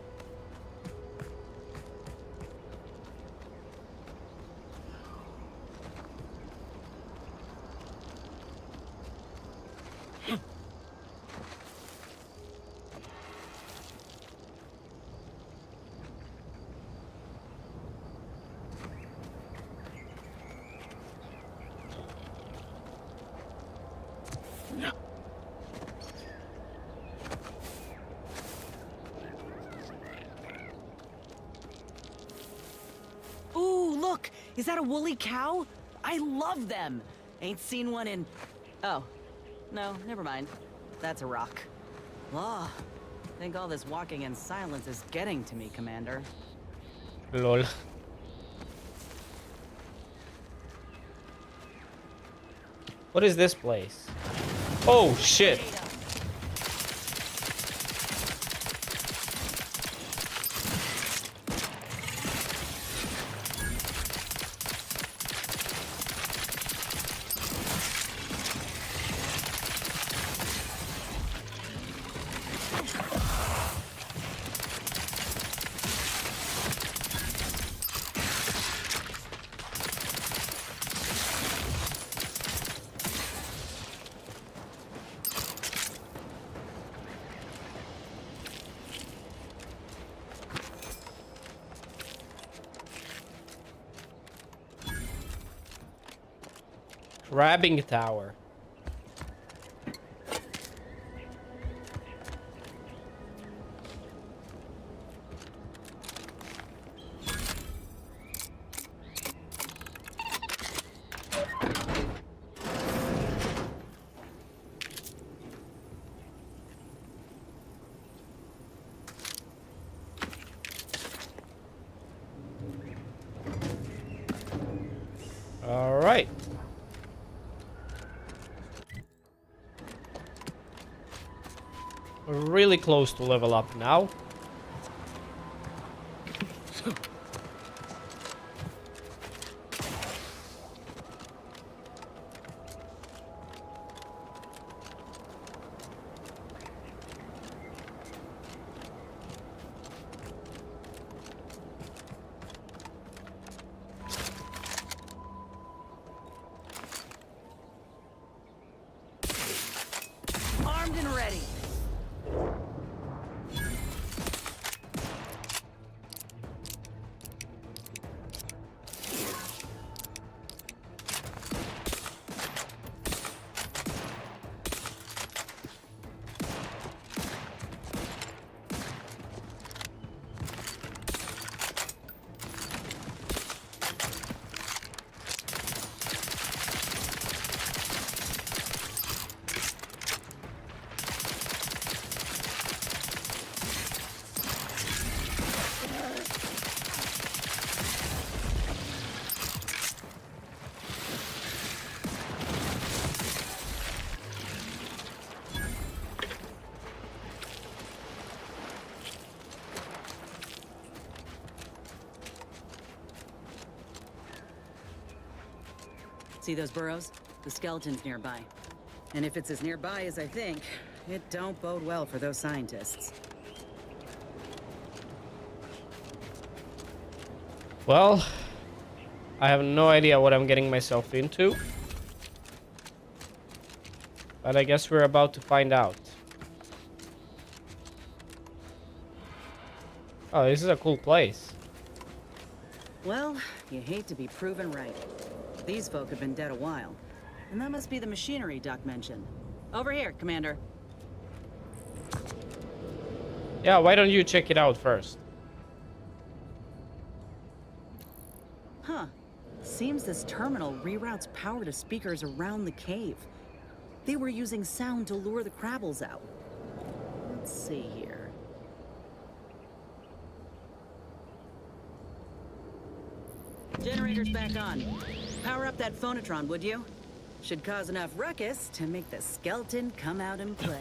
Ooh, look! Is that a woolly cow? I love them! Ain't seen one in... Oh. No, never mind. That's a rock. Law. Think all this walking in silence is getting to me, Commander. Lol. What is this place? Oh, shit. Crabbing tower. All right. We're really close to level up now. Armed and ready. See those burrows? The skeleton's nearby. And if it's as nearby as I think, it don't bode well for those scientists. Well, I have no idea what I'm getting myself into. But I guess we're about to find out. Oh, this is a cool place. Well, you hate to be proven right. These folk have been dead a while. And that must be the machinery Duck mentioned. Over here, Commander. Yeah, why don't you check it out first? Huh. Seems this terminal reroutes power to speakers around the cave. They were using sound to lure the Crabbles out. Let's see here. Generator's back on. Power up that phonotron, would you? Should cause enough ruckus to make the skeleton come out and play.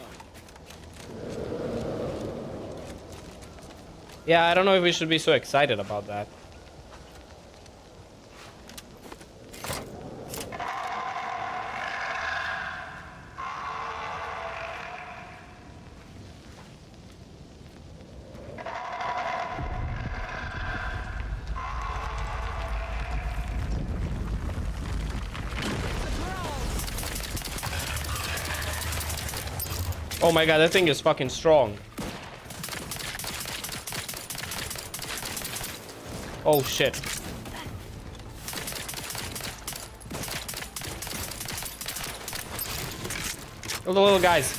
Yeah, I don't know if we should be so excited about that. Oh my god, that thing is fucking strong. Oh shit. Oh, the little guys.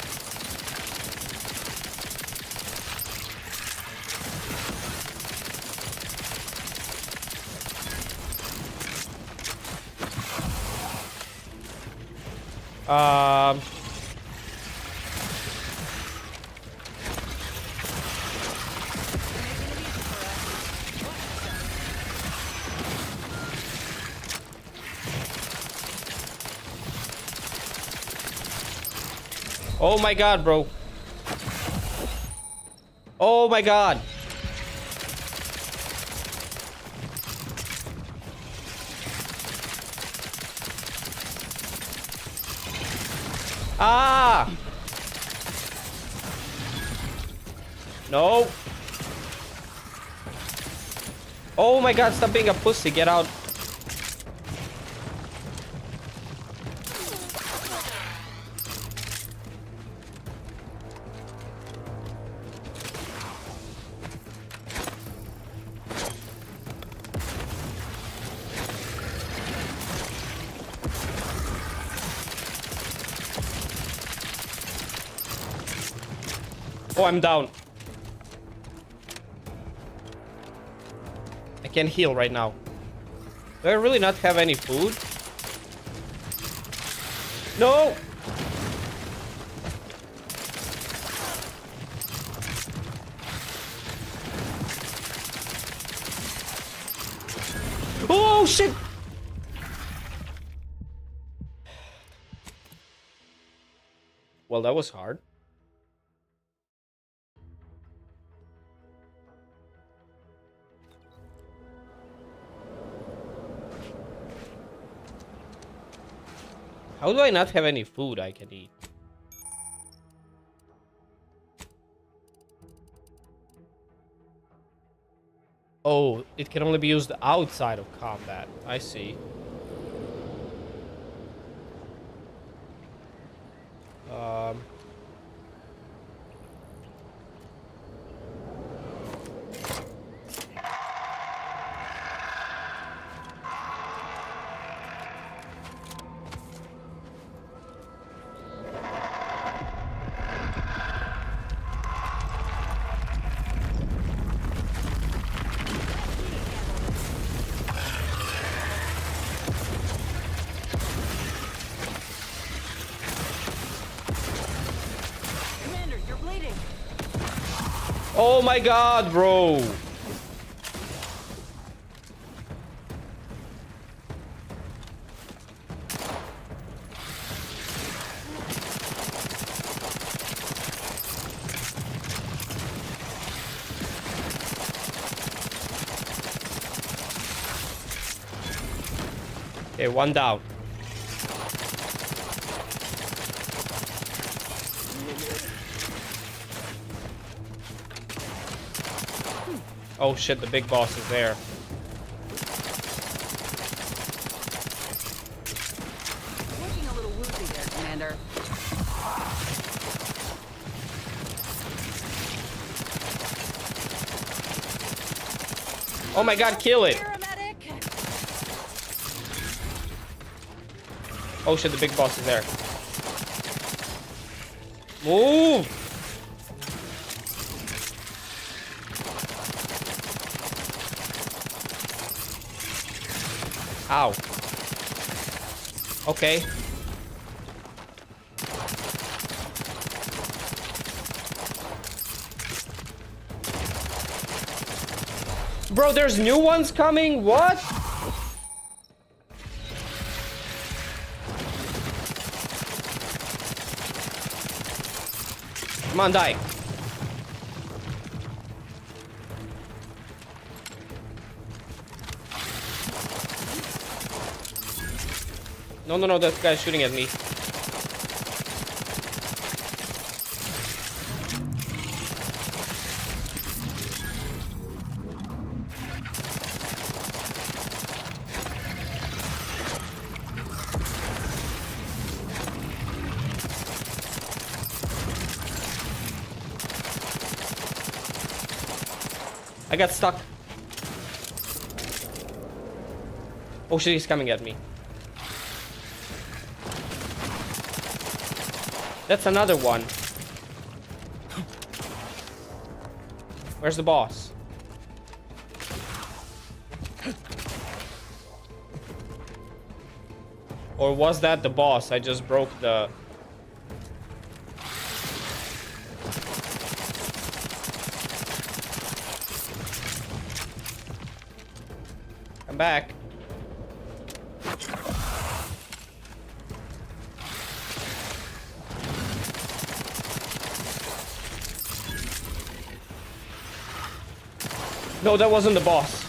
Oh my god, bro. Oh my god. Ah! No. Oh my god, stop being a pussy. Get out. Oh, I'm down. I can't heal right now. Do I really not have any food? No! Oh, shit! Well, that was hard. How do I not have any food I can eat? Oh, it can only be used outside of combat. I see. Oh my god, bro. Okay, one down. Oh shit, the big boss is there. Looking a little woozy there, Commander. Oh my god, kill it. Oh shit, the big boss is there. Move! Ow. Okay. Bro, there's new ones coming? What? Come on, die. No, no, no, that guy's shooting at me. I got stuck. Oh shit, he's coming at me. That's another one. Where's the boss? Or was that the boss? I just broke the... I'm back. No, that wasn't the boss.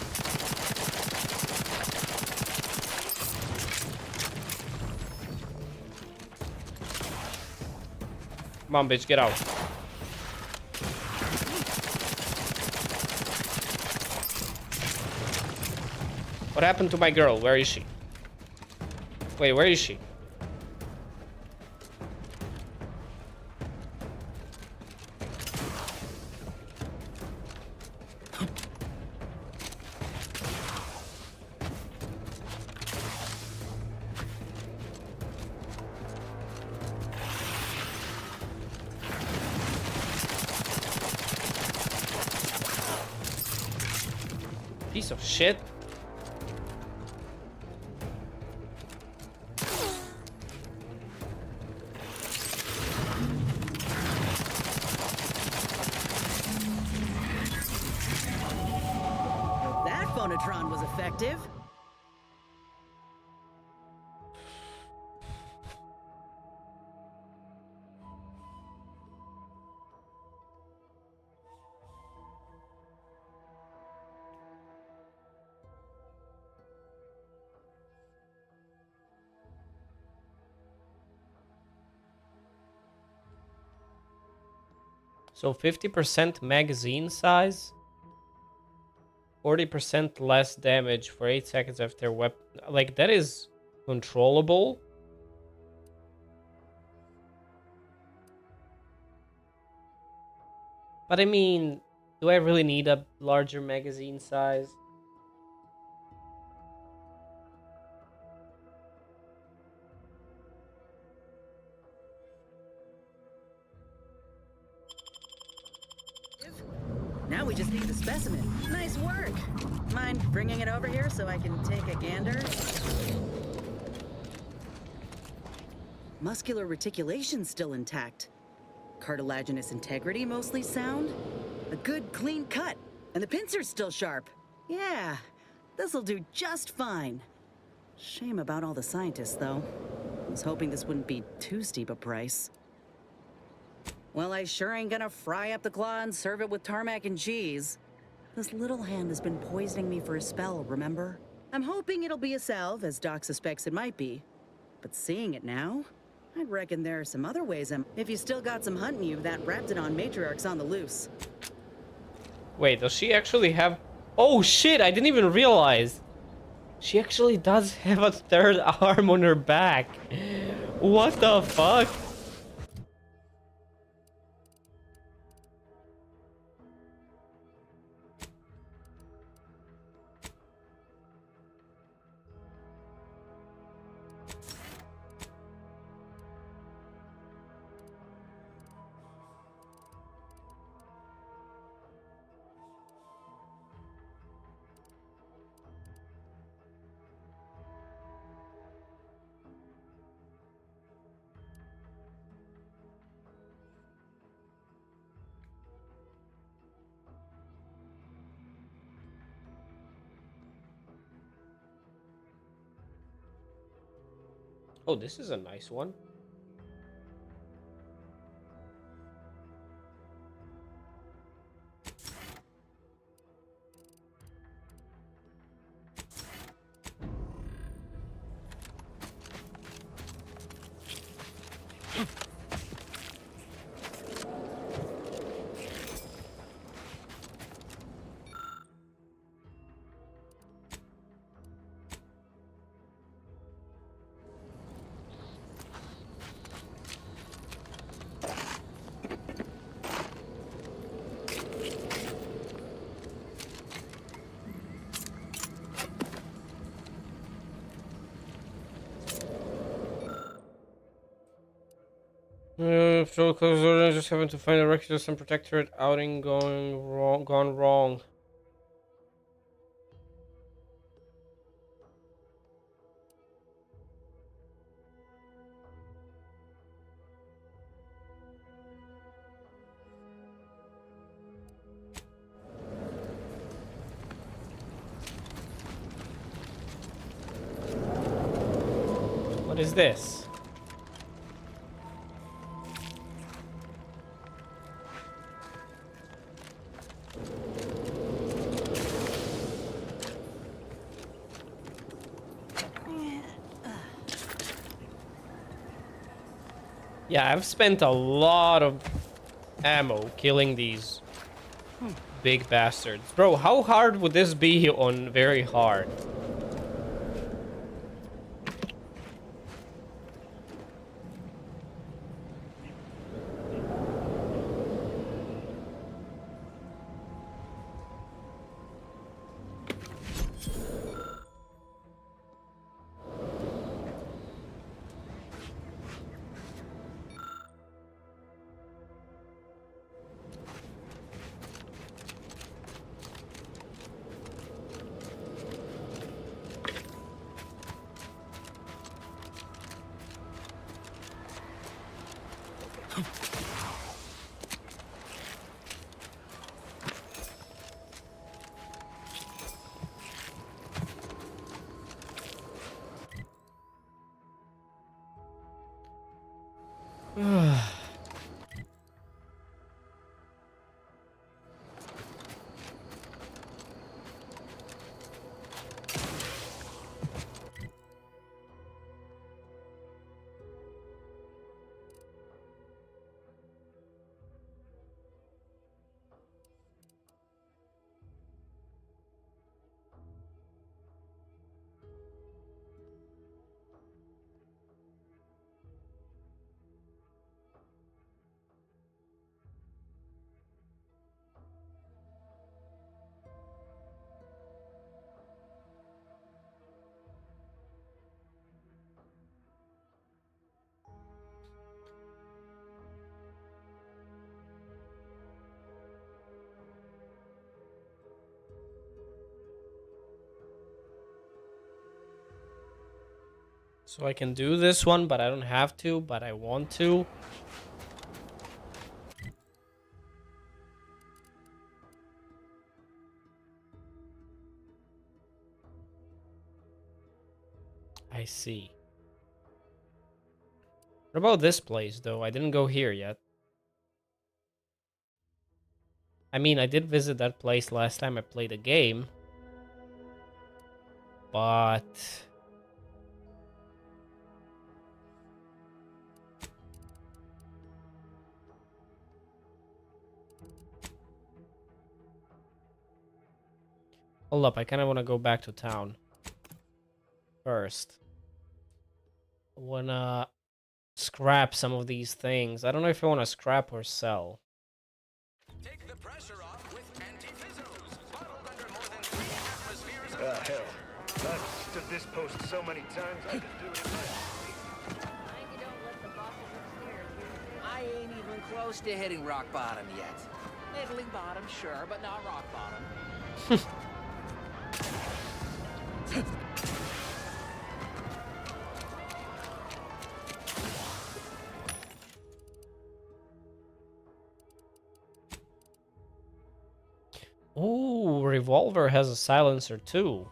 Come on, bitch, get out. What happened to my girl? Where is she? Wait, where is she? Piece of shit. That phonotron was effective. So 50% magazine size, 40% less damage for 8 seconds after weapon. Like, that is controllable. But I mean, do I really need a larger magazine size? Now we just need the specimen. Nice work. Mind bringing it over here so I can take a gander? Muscular reticulation's still intact. Cartilaginous integrity mostly sound. A good clean cut. And the pincer's still sharp. Yeah, this'll do just fine. Shame about all the scientists, though. I was hoping this wouldn't be too steep a price. Well, I sure ain't gonna fry up the claw and serve it with tarmac and cheese. This little hand has been poisoning me for a spell, remember? I'm hoping it'll be a salve, as Doc suspects it might be. But seeing it now, I'd reckon there are some other ways if you still got some hunting you, that Raptidon matriarch's on the loose. Wait, does she actually have... Oh shit, I didn't even realize. She actually does have a third arm on her back. What the fuck? Oh, this is a nice one. Patrol closed order, just having to find a wreckage of some protectorate outing gone wrong. What is this? Yeah, I've spent a lot of ammo killing these big bastards. Bro, how hard would this be on very hard? So I can do this one, but I don't have to, but I want to. I see. What about this place, though? I didn't go here yet. I mean, I did visit that place last time I played a game. But... hold up, I kind of want to go back to town. First. I want to scrap some of these things. I don't know if I want to scrap or sell. Take the pressure off with anti-fizzos. Bottled under more than 3 atmospheres of Hell. I've stood this post so many times, I could do it again. I ain't even close to hitting rock bottom yet. Middling bottom, sure, but not rock bottom. Ooh, revolver has a silencer too.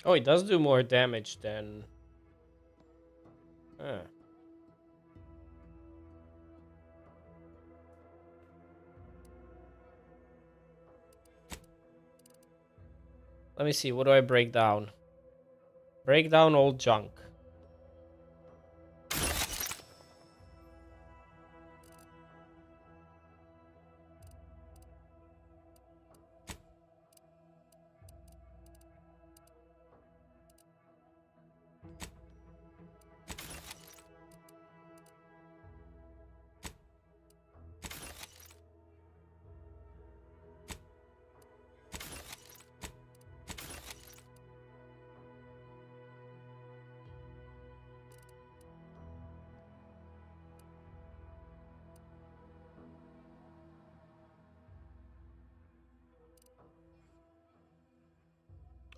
Oh, it does do more damage than... Huh. Let me see, what do I break down? Break down old junk.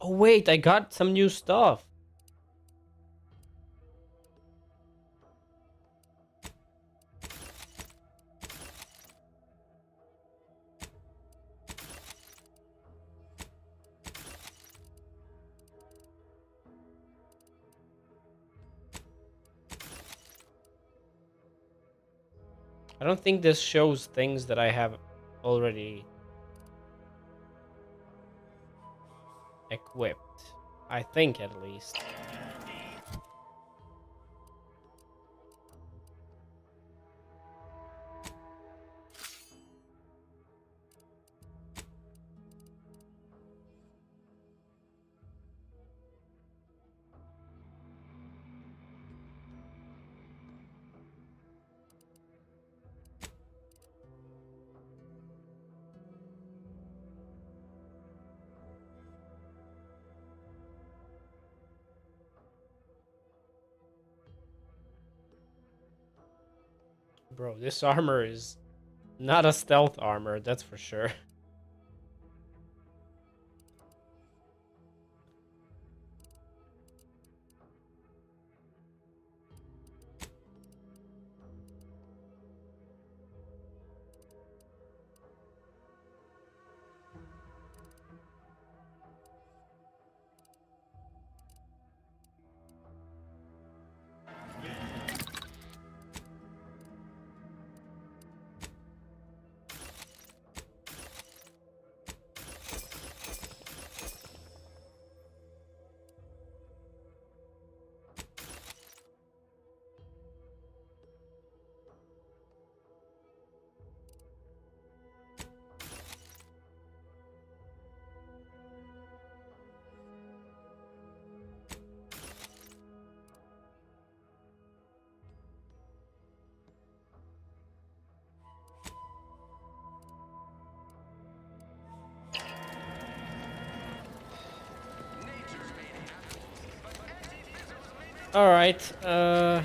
Oh wait, I got some new stuff. I don't think this shows things that I have already equipped. I think, at least. Bro, this armor is not a stealth armor, that's for sure. All right. Where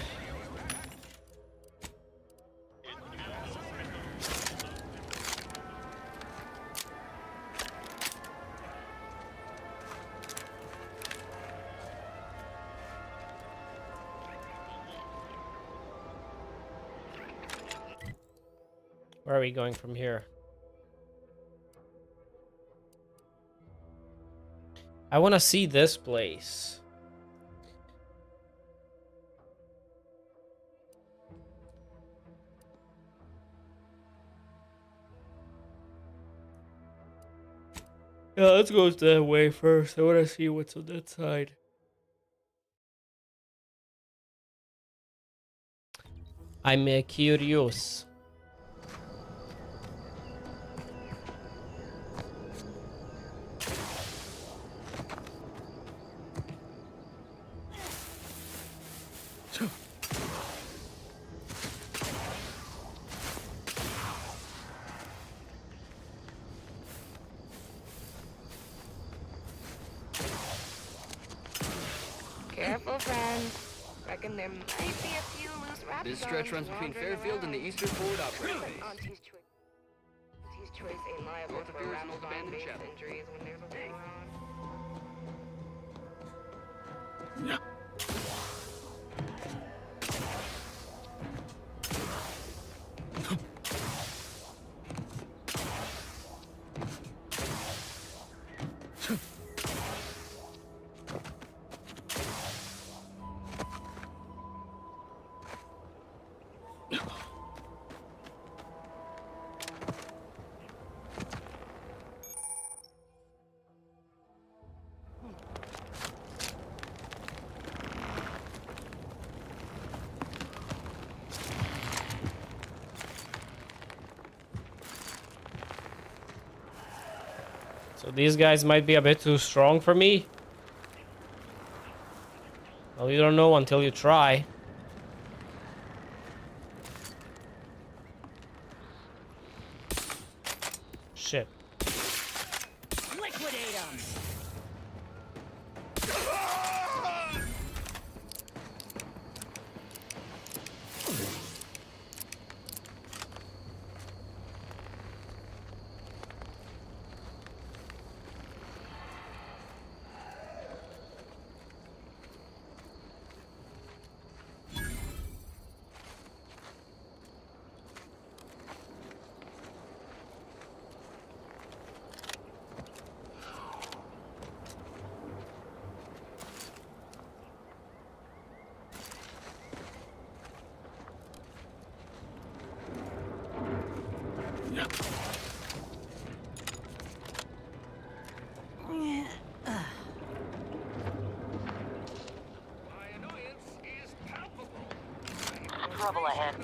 are we going from here? I want to see this place. Yeah, let's go that way first. I want to see what's on that side. I'm curious. Careful, friend. Reckon there might be a few loose rabbit This stretch runs between Fairfield and the Eastern Forward Operating Base. Auntie's choice ain't liable North of for here is an rattle old abandoned base chapel. injuries when there's a war on. So these guys might be a bit too strong for me. Well, you don't know until you try. Shit. Liquidate them! Trouble ahead.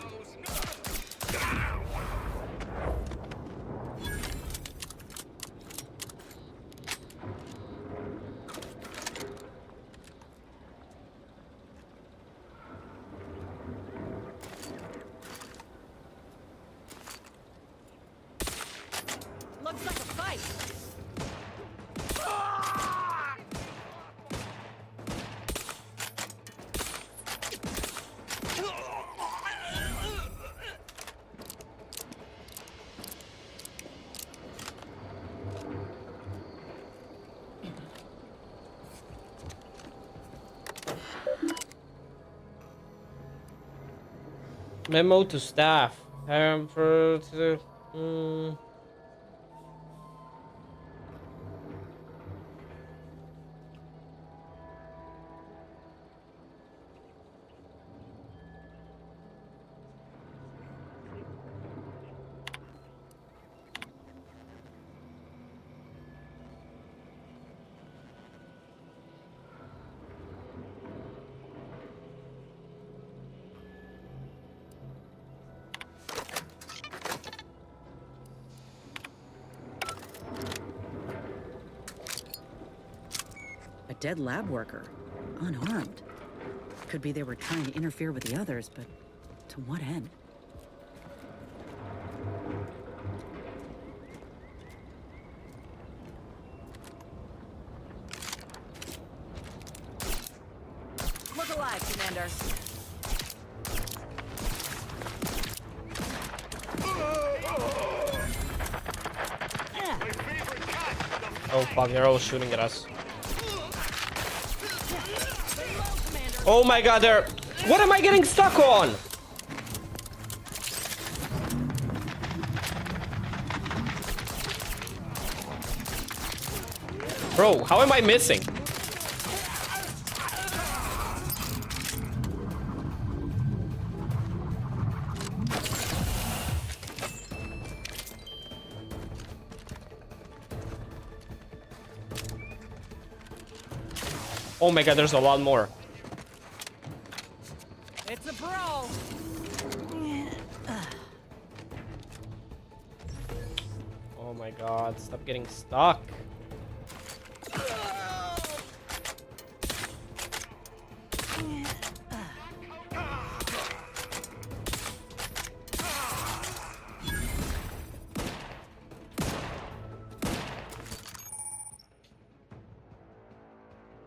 Looks like a fight! Memo to staff. A dead lab worker, unarmed. Could be they were trying to interfere with the others, but to what end? Look alive, Commander. Oh fuck, they're all shooting at us. Oh my god, they're... What am I getting stuck on? Bro, how am I missing? Oh my god, there's a lot more. It's a brawl! Oh my god, stop getting stuck.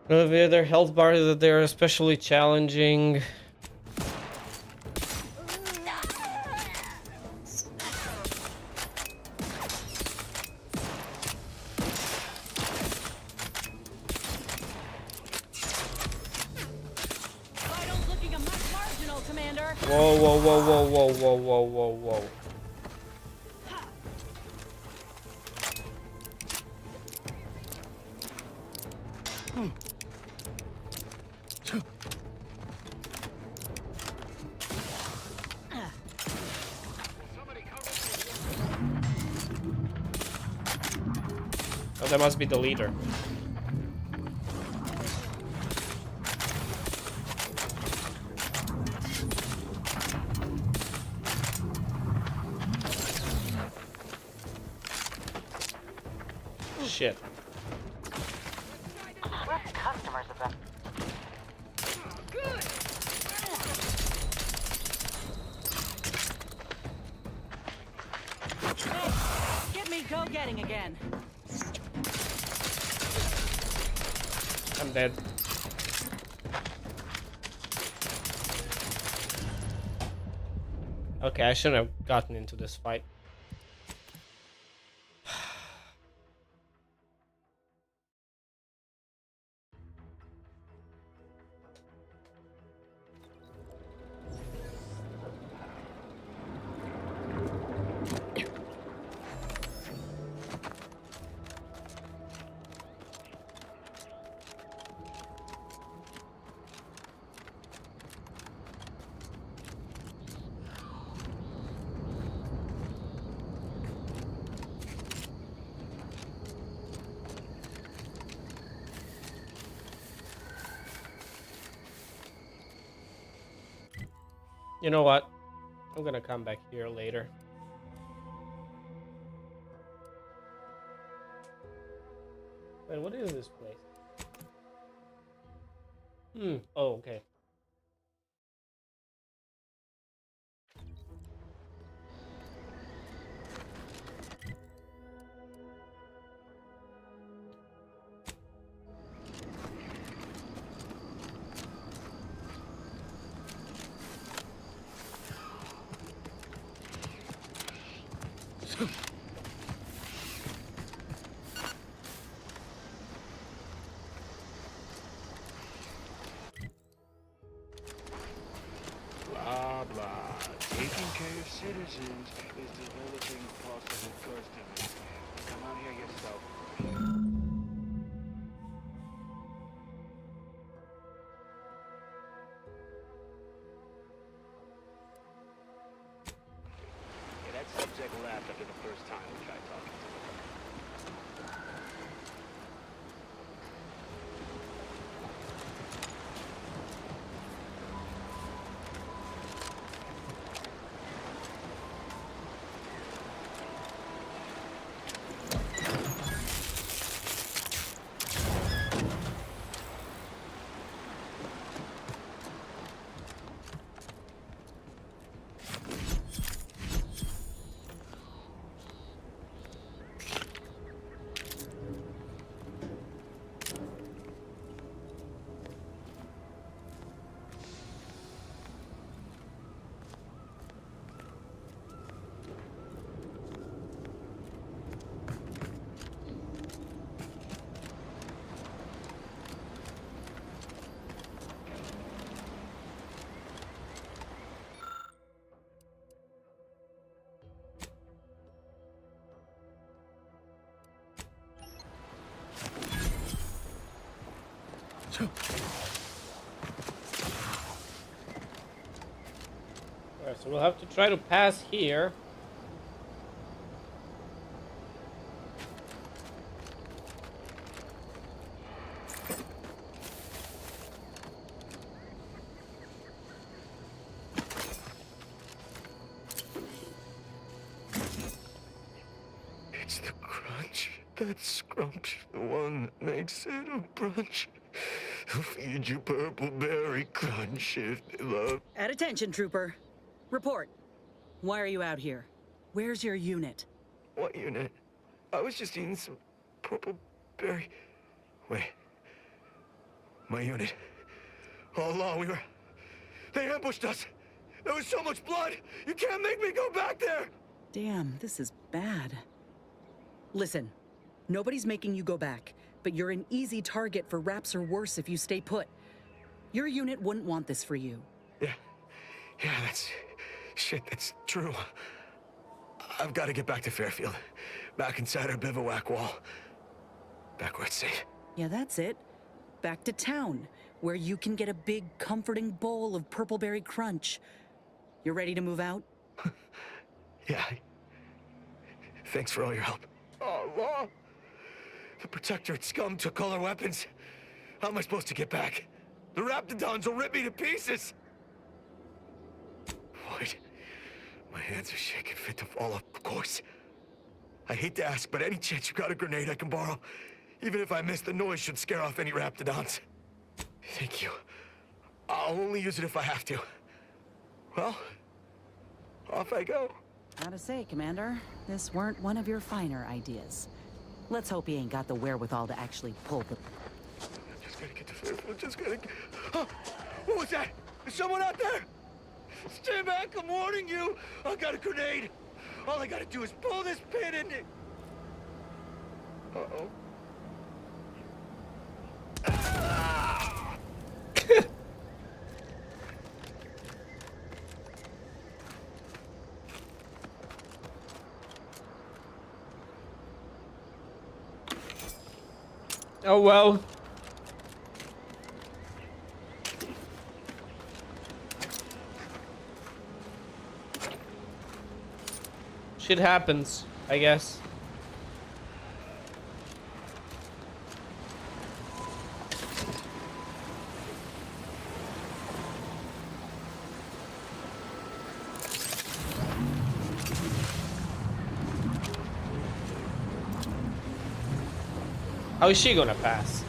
The other health bars that they're especially challenging. Vitals looking a much marginal, Commander. Whoa, whoa, whoa, whoa, whoa, whoa, whoa, whoa, whoa. Oh, that must be the leader. Shit. Customers have been. Get me go-getting again. I'm dead. Okay, I shouldn't have gotten into this fight. You know what? I'm gonna come back here later. Wait, what is this place? Oh, okay. Blah, blah. Taking care of citizens is developing possible customers. Come on here yourself. Yeah, that subject laughed after the first time we tried talking to him. Alright, so we'll have to try to pass here. It's the crunch. That scrump, the one that makes it a brunch. I'll feed you purple berry crunch if they love. At attention, Trooper. Report. Why are you out here? Where's your unit? What unit? I was just eating some purple berry. Wait. My unit. All along, they ambushed us. There was so much blood. You can't make me go back there. Damn, this is bad. Listen, nobody's making you go back, but you're an easy target for Raps or worse if you stay put. Your unit wouldn't want this for you. Yeah, that's true. I've got to get back to Fairfield. Back inside our bivouac wall. Back where it's safe. Yeah, that's it. Back to town, where you can get a big, comforting bowl of purpleberry crunch. You ready to move out? Yeah. Thanks for all your help. Oh, Law! The Protectorate scum took all our weapons. How am I supposed to get back? The Raptidons will rip me to pieces! Wait. My hands are shaking fit to fall off course. I hate to ask, but any chance you got a grenade I can borrow? Even if I miss, the noise should scare off any raptidons. Thank you. I'll only use it if I have to. Well, off I go. Gotta say, Commander, this weren't one of your finer ideas. Let's hope he ain't got the wherewithal to actually pull the... Just gotta get to Fairfield, just gotta... Oh, what was that? Is someone out there? Stand back, I'm warning you! I got a grenade! All I gotta do is pull this pin and... Uh-oh. Oh well. Shit happens, I guess. How is she gonna pass?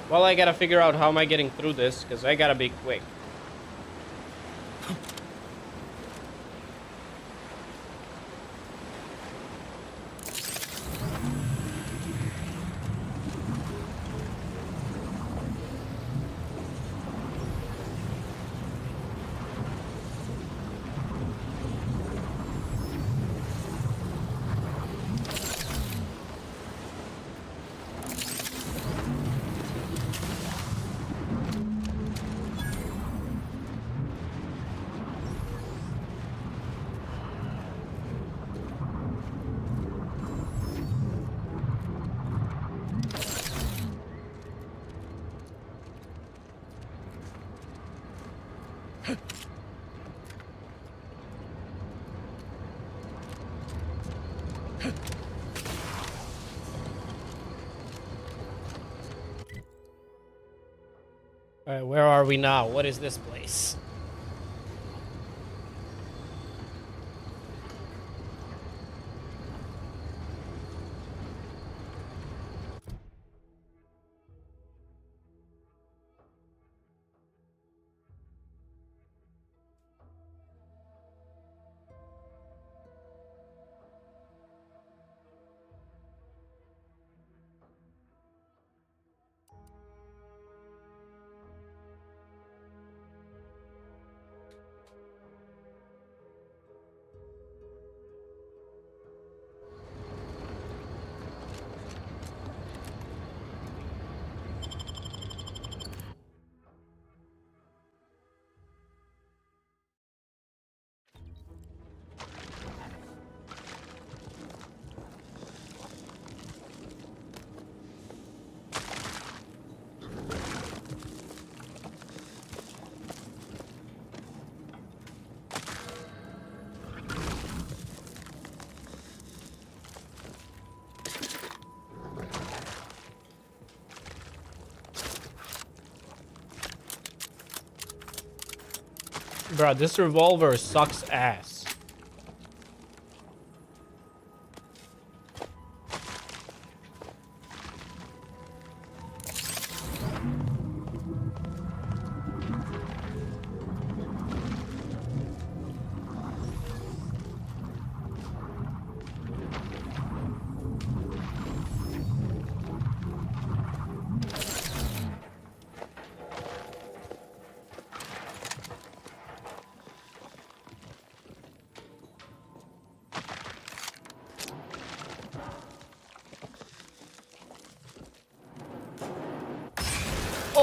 Well, I gotta figure out how am I getting through this, because I gotta be quick. Alright, where are we now? What is this place? Bro, this revolver sucks ass.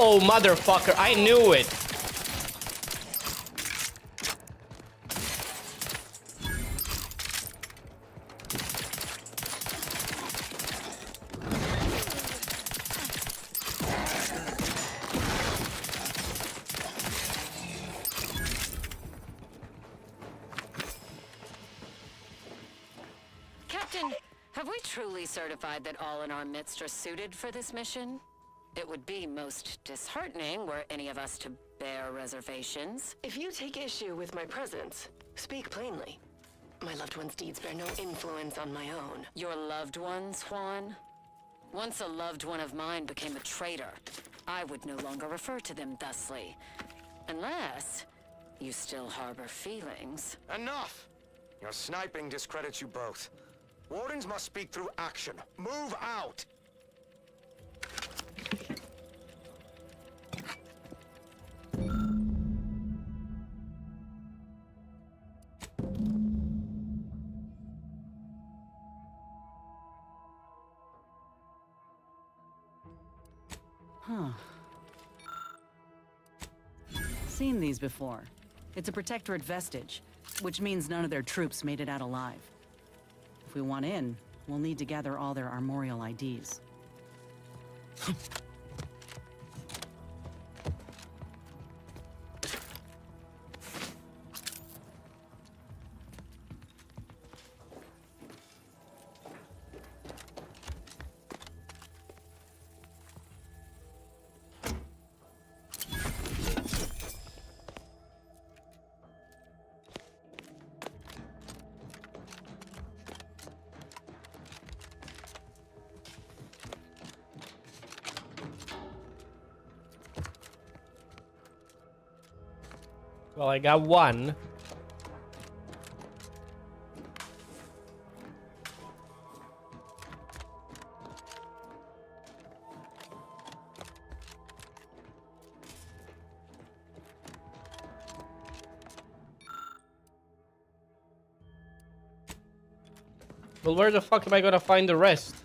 Oh, motherfucker, I knew it. Captain, have we truly certified that all in our midst are suited for this mission? It would be most disheartening were any of us to bear reservations. If you take issue with my presence, speak plainly. My loved one's deeds bear no influence on my own. Your loved ones, Juan? Once a loved one of mine became a traitor, I would no longer refer to them thusly. Unless you still harbor feelings. Enough! Your sniping discredits you both. Wardens must speak through action. Move out! Huh. Seen these before. It's a Protectorate vestige, which means none of their troops made it out alive. If we want in, we'll need to gather all their armorial IDs. Well, I got one. Well, where the fuck am I gonna find the rest?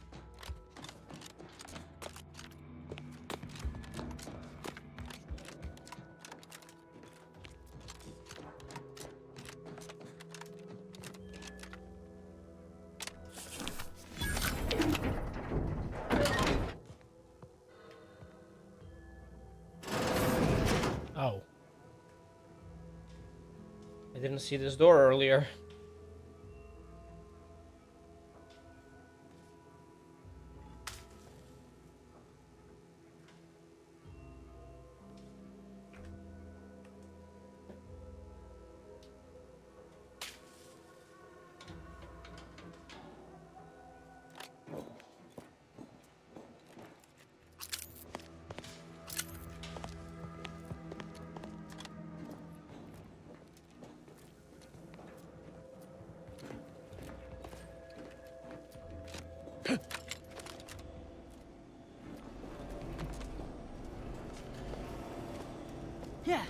Oh. I didn't see this door earlier. Yeah.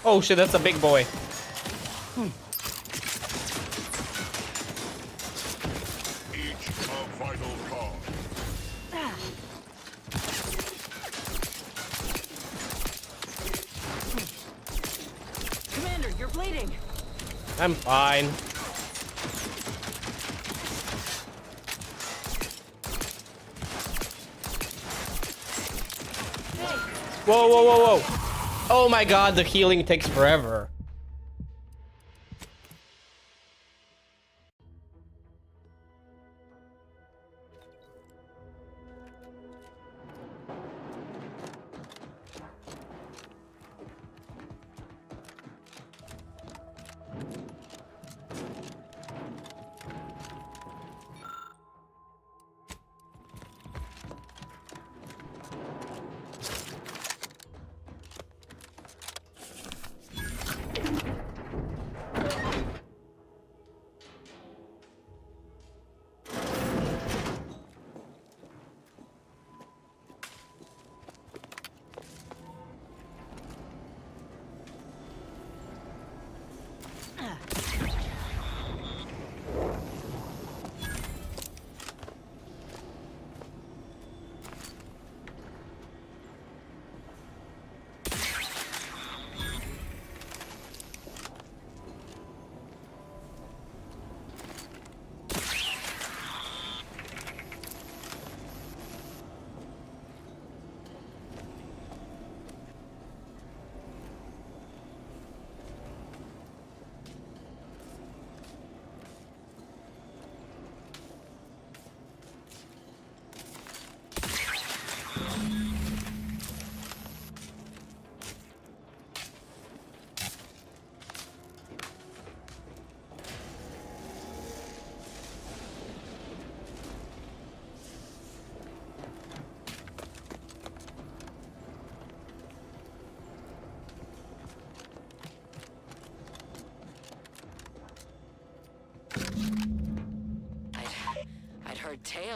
Oh shit, that's a big boy. Each a vital call. Commander, you're bleeding. I'm fine. Whoa, whoa, whoa, whoa. Oh my god, the healing takes forever.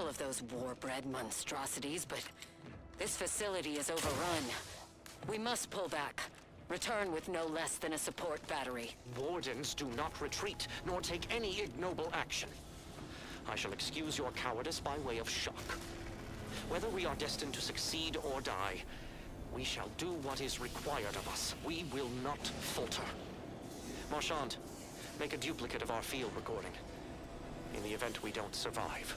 all of those war-bred monstrosities, but this facility is overrun. We must pull back. Return with no less than a support battery. Wardens do not retreat, nor take any ignoble action. I shall excuse your cowardice by way of shock. Whether we are destined to succeed or die, we shall do what is required of us. We will not falter. Marchand, make a duplicate of our field recording, in the event we don't survive.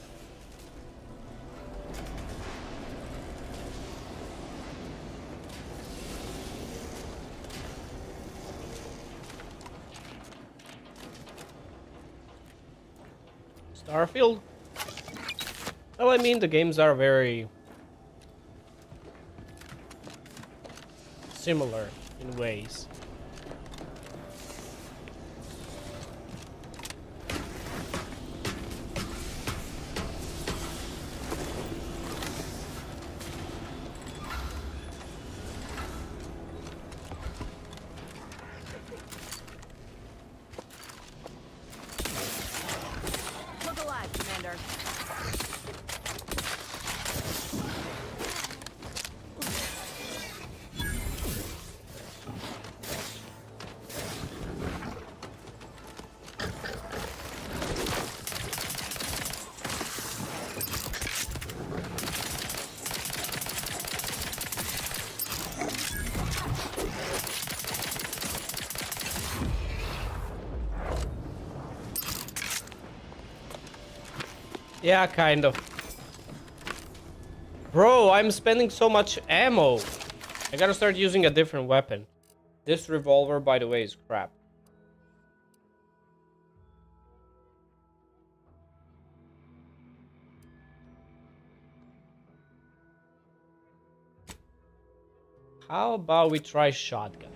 Starfield? Well, I mean, the games are very similar in ways. Look alive, Commander. Yeah, kind of. Bro, I'm spending so much ammo. I gotta start using a different weapon. This revolver, by the way, is crap. How about we try shotgun?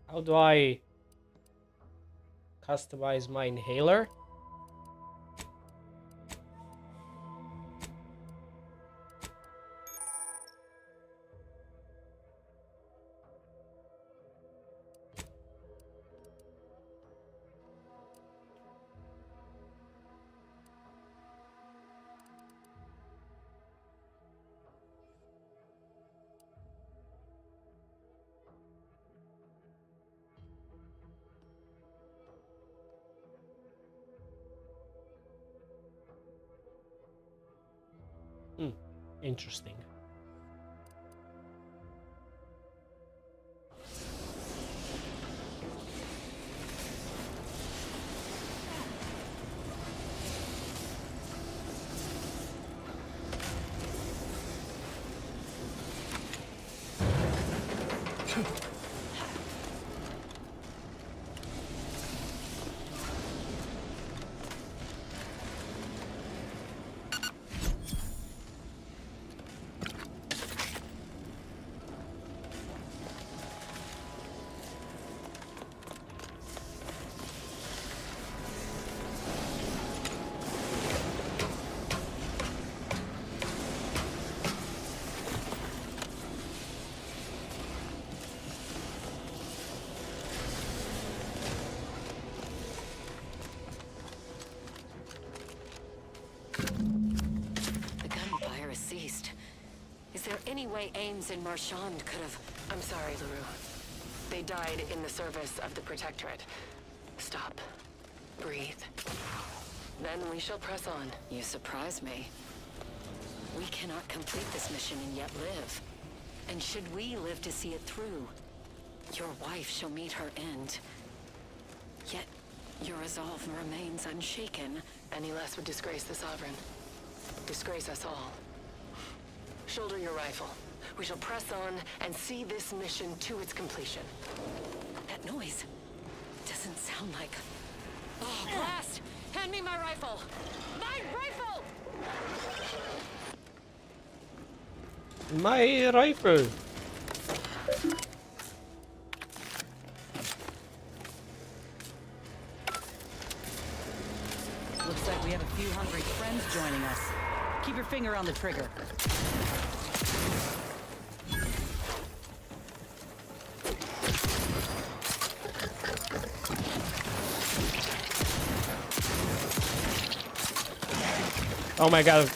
How do I customize my inhaler? Interesting. Is there any way Ames and Marchand could have... I'm sorry, LaRue. They died in the service of the Protectorate. Stop. Breathe. Then we shall press on. You surprise me. We cannot complete this mission and yet live. And should we live to see it through, your wife shall meet her end. Yet, your resolve remains unshaken. Any less would disgrace the Sovereign. Disgrace us all. Shoulder your rifle. We shall press on and see this mission to its completion. That noise doesn't sound like... Oh, blast! Hand me my rifle! My rifle! My rifle. Looks like we have a few hungry friends joining us. Keep your finger on the trigger. Oh my god.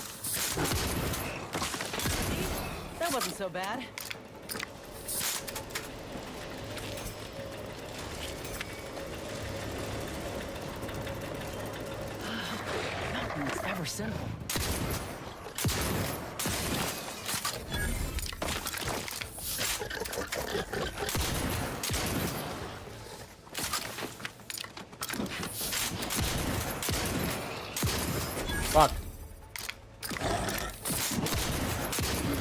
That wasn't so bad. Nothing's ever simple. Fuck.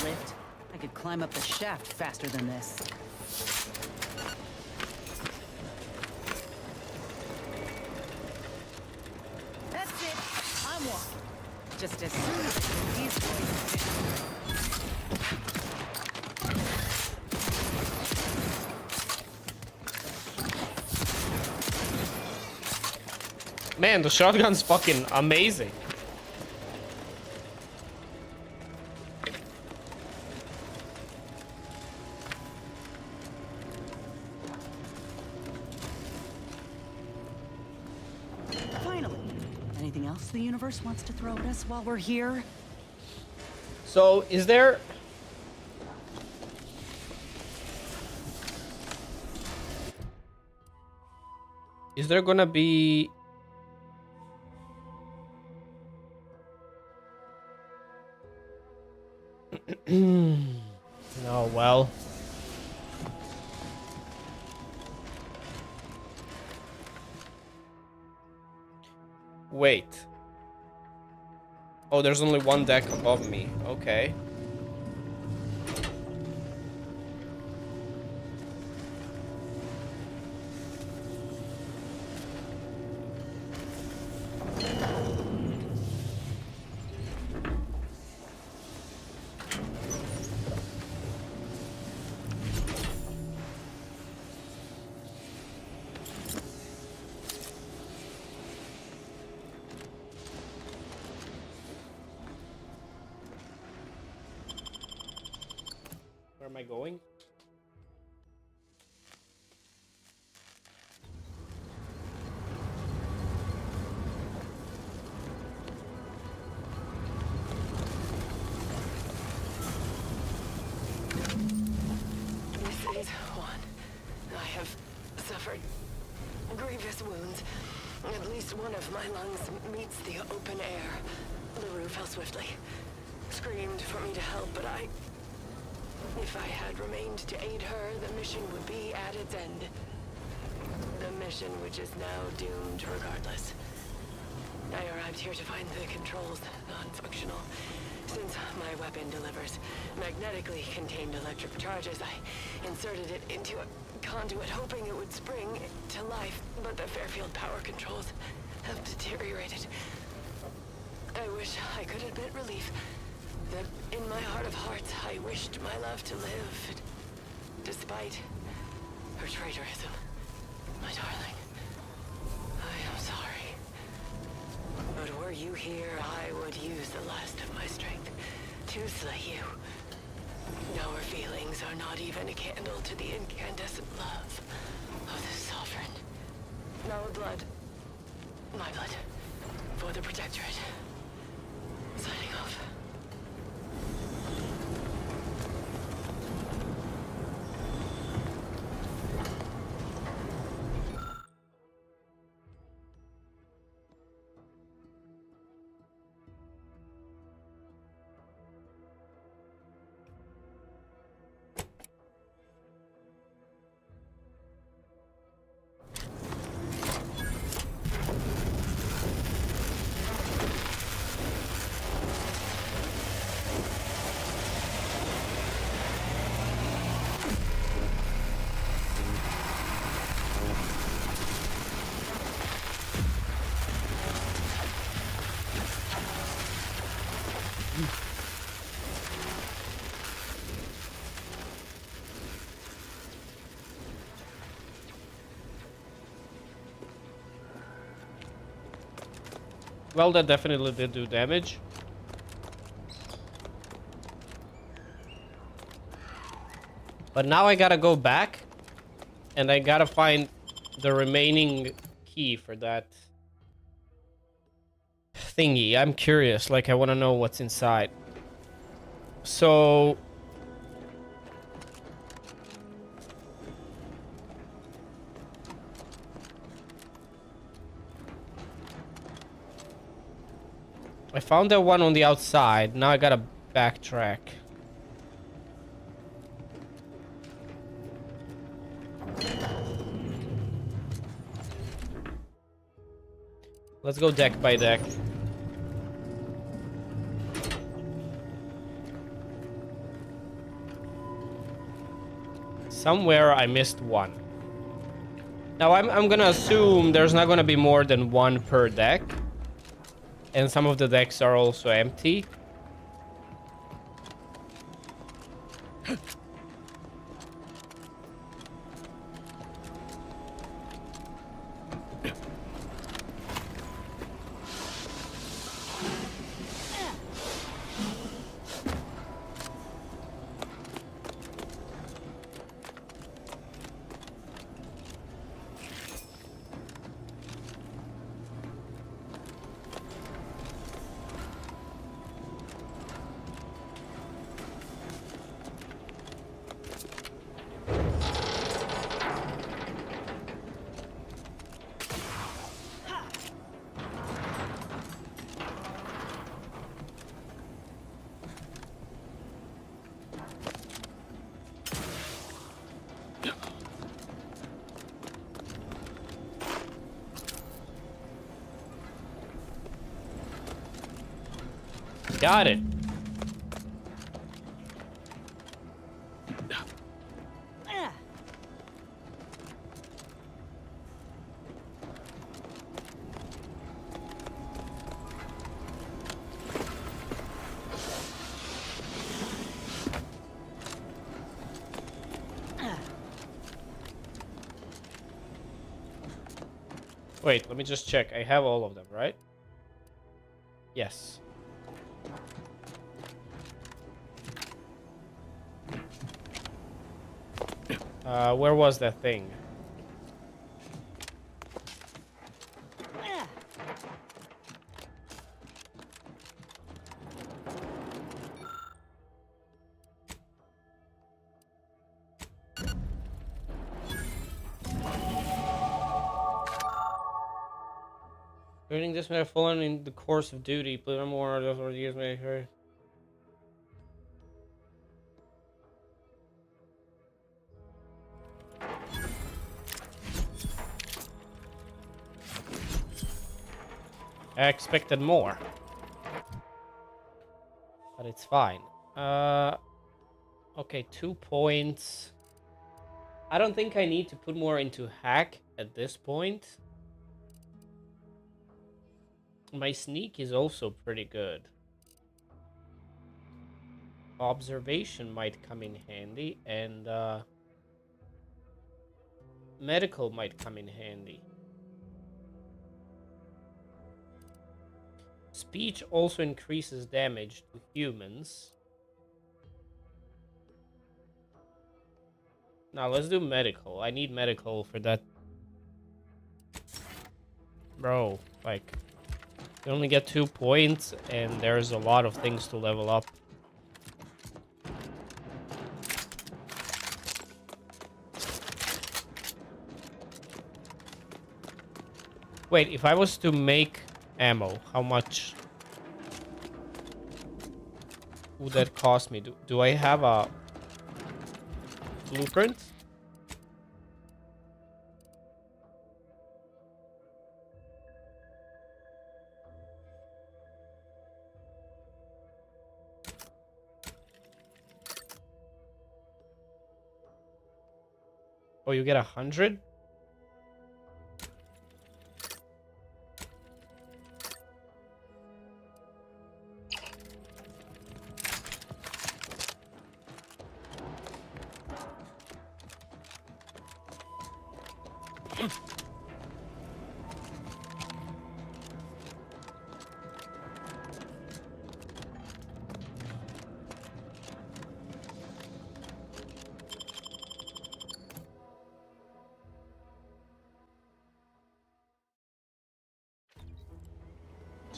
Lift. I could climb up the shaft faster than this. That's it. I'm walking. Just as soon as these boys Man, the shotgun's fucking amazing. Finally. Anything else the universe wants to throw at us while we're here? So, is there... Is there gonna be... Oh, well. Wait. Oh, there's only one deck above me. Okay. Where am I going? This is Juan. I have suffered grievous wounds. At least one of my lungs meets the open air. LaRue fell swiftly. Screamed for me to help, but if I had remained to aid her, the mission would be at its end. The mission which is now doomed regardless. I arrived here to find the controls non-functional. Since my weapon delivers magnetically contained electric charges, I inserted it into a conduit hoping it would spring to life, but the Fairfield power controls have deteriorated. I wish I could admit relief. That in my heart of hearts, I wished my love to live, despite her traitorism. My darling, I am sorry. But were you here, I would use the last of my strength to slay you. Our feelings are not even a candle to the incandescent love of the Sovereign. Our blood, my blood, for the Protectorate. Signing off. Well, that definitely did do damage. But now I gotta go back. And I gotta find the remaining key for that thingy. I'm curious. Like, I want to know what's inside. So... I found that one on the outside. Now I gotta backtrack. Let's go deck by deck. Somewhere I missed one. Now I'm gonna assume there's not gonna be more than one per deck. And some of the decks are also empty. Got it. Wait, let me just check. I have all of them, right? Yes. Where was that thing? Learning this may have fallen in the course of duty. Please more or years may occur. I expected more. But it's fine. Okay, 2 points. I don't think I need to put more into hack at this point. My sneak is also pretty good. Observation might come in handy, and medical might come in handy. Speech also increases damage to humans. Now let's do medical. I need medical for that. Bro, like, you only get 2 points and there's a lot of things to level up. Wait, if I was to make ammo, how much would that cost me? Do I have a blueprint? Oh, you get 100?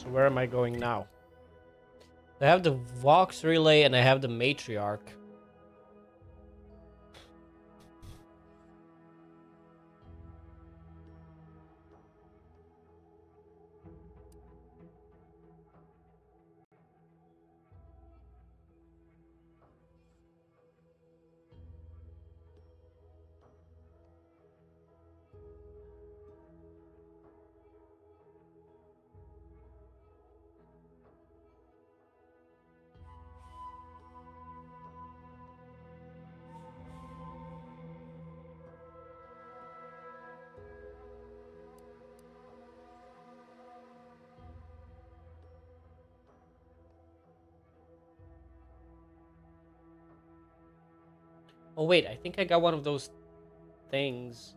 So where am I going now? I have the Vox Relay and I have the Matriarch. Oh wait, I think I got one of those things.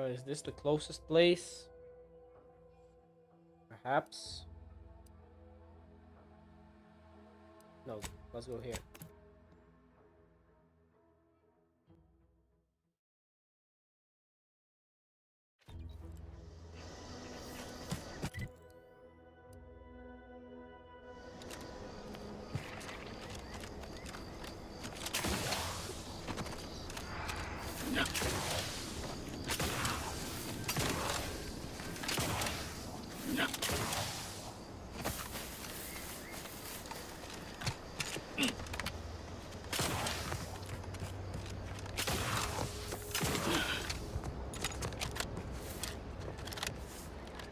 Is this the closest place? Perhaps? No, let's go here.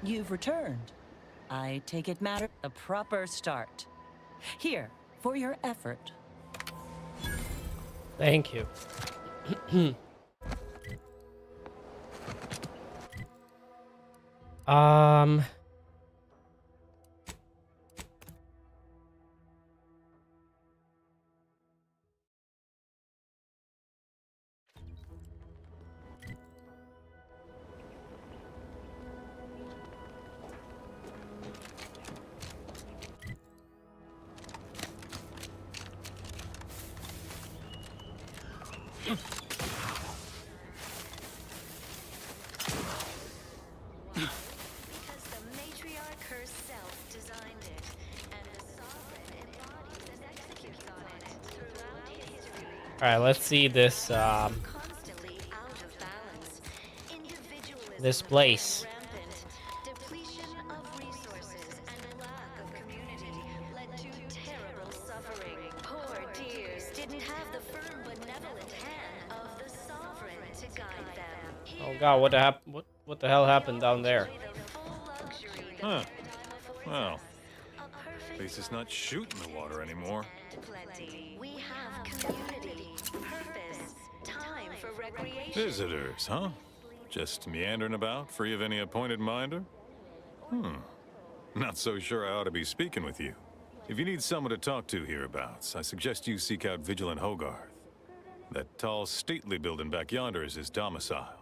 You've returned. I take it matter a proper start. Here, for your effort. Thank you. Alright, let's see this this place. Oh god, what the hell happened down there? Huh. Well, at least it's not shooting the water anymore. Visitors, huh? Just meandering about, free of any appointed minder? Not so sure I ought to be speaking with you. If you need someone to talk to hereabouts, I suggest you seek out Vigilant Hogarth. That tall, stately building back yonder is his domicile.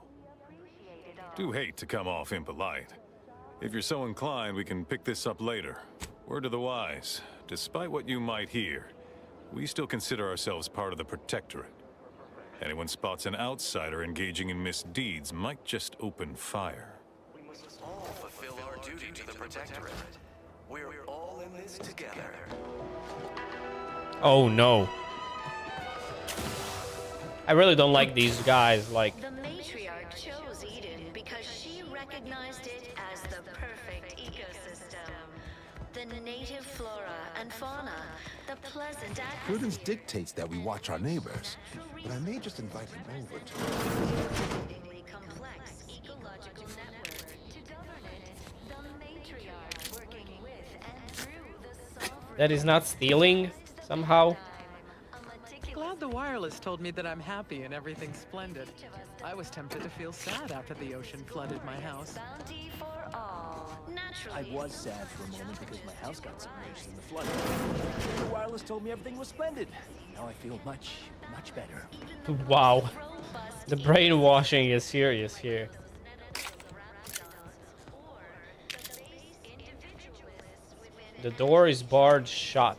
Do hate to come off impolite. If you're so inclined, we can pick this up later. Word to the wise, despite what you might hear, we still consider ourselves part of the Protectorate. Anyone spots an outsider engaging in misdeeds might just open fire. We must all fulfill our duty to the Protectorate. We're all in this together. Oh no. I really don't like these guys, like... The matriarch chose Eden because she recognized it as the perfect ecosystem. The native flora and fauna, the pleasant Prudence dictates that we watch our neighbors, but I may just invite them over to... complex ecological network. To govern it, the matriarch working with and through the sovereign... That is not stealing, somehow? Glad the wireless told me that I'm happy and everything's splendid. I was tempted to feel sad after the ocean flooded my house. I was sad for a moment because my house got submerged in the flood. The wireless told me everything was splendid. Now I feel much, much better. Wow. The brainwashing is serious here. The door is barred shut.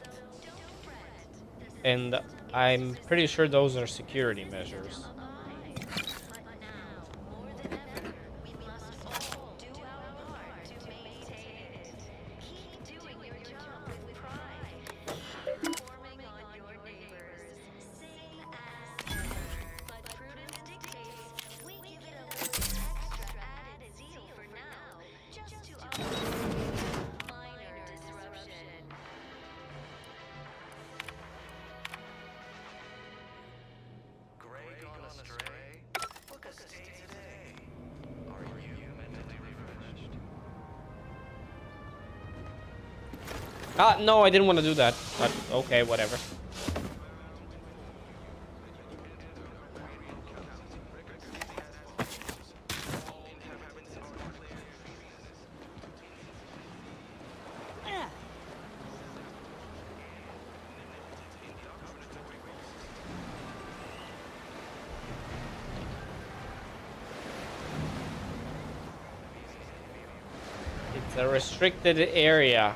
And I'm pretty sure those are security measures. astray? Book a stay today. Are you mentally refreshed? No, I didn't want to do that. But okay, whatever. It's a restricted area.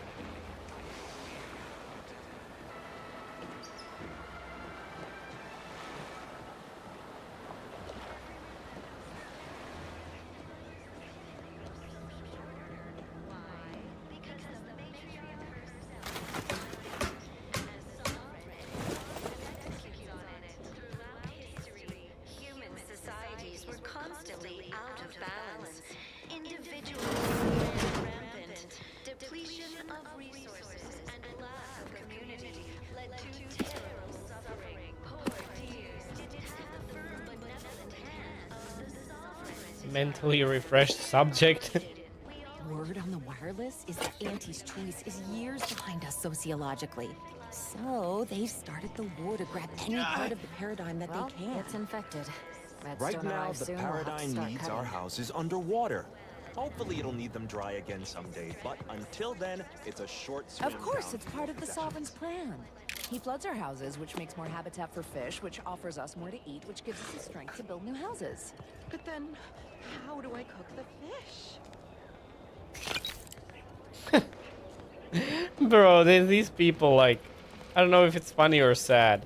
Human societies were constantly out of balance. Individuals ran rampant. Depletion of resources and lack of community led to terrible suffering. Poor tears didn't have the firm benevolent hand of the sovereign. Mentally refreshed subject. Word on the wireless is that Auntie's choice is years behind us sociologically. So they've started the war to grab any part of the paradigm that they can. It's infected. Right now, the paradigm needs our houses underwater. Hopefully it'll need them dry again someday, but until then, it's a short swim. Of course, down it's part of the Sovereign's plan. He floods our houses, which makes more habitat for fish, which offers us more to eat, which gives us the strength to build new houses. But then, how do I cook the fish? Bro, these people, like, I don't know if it's funny or sad.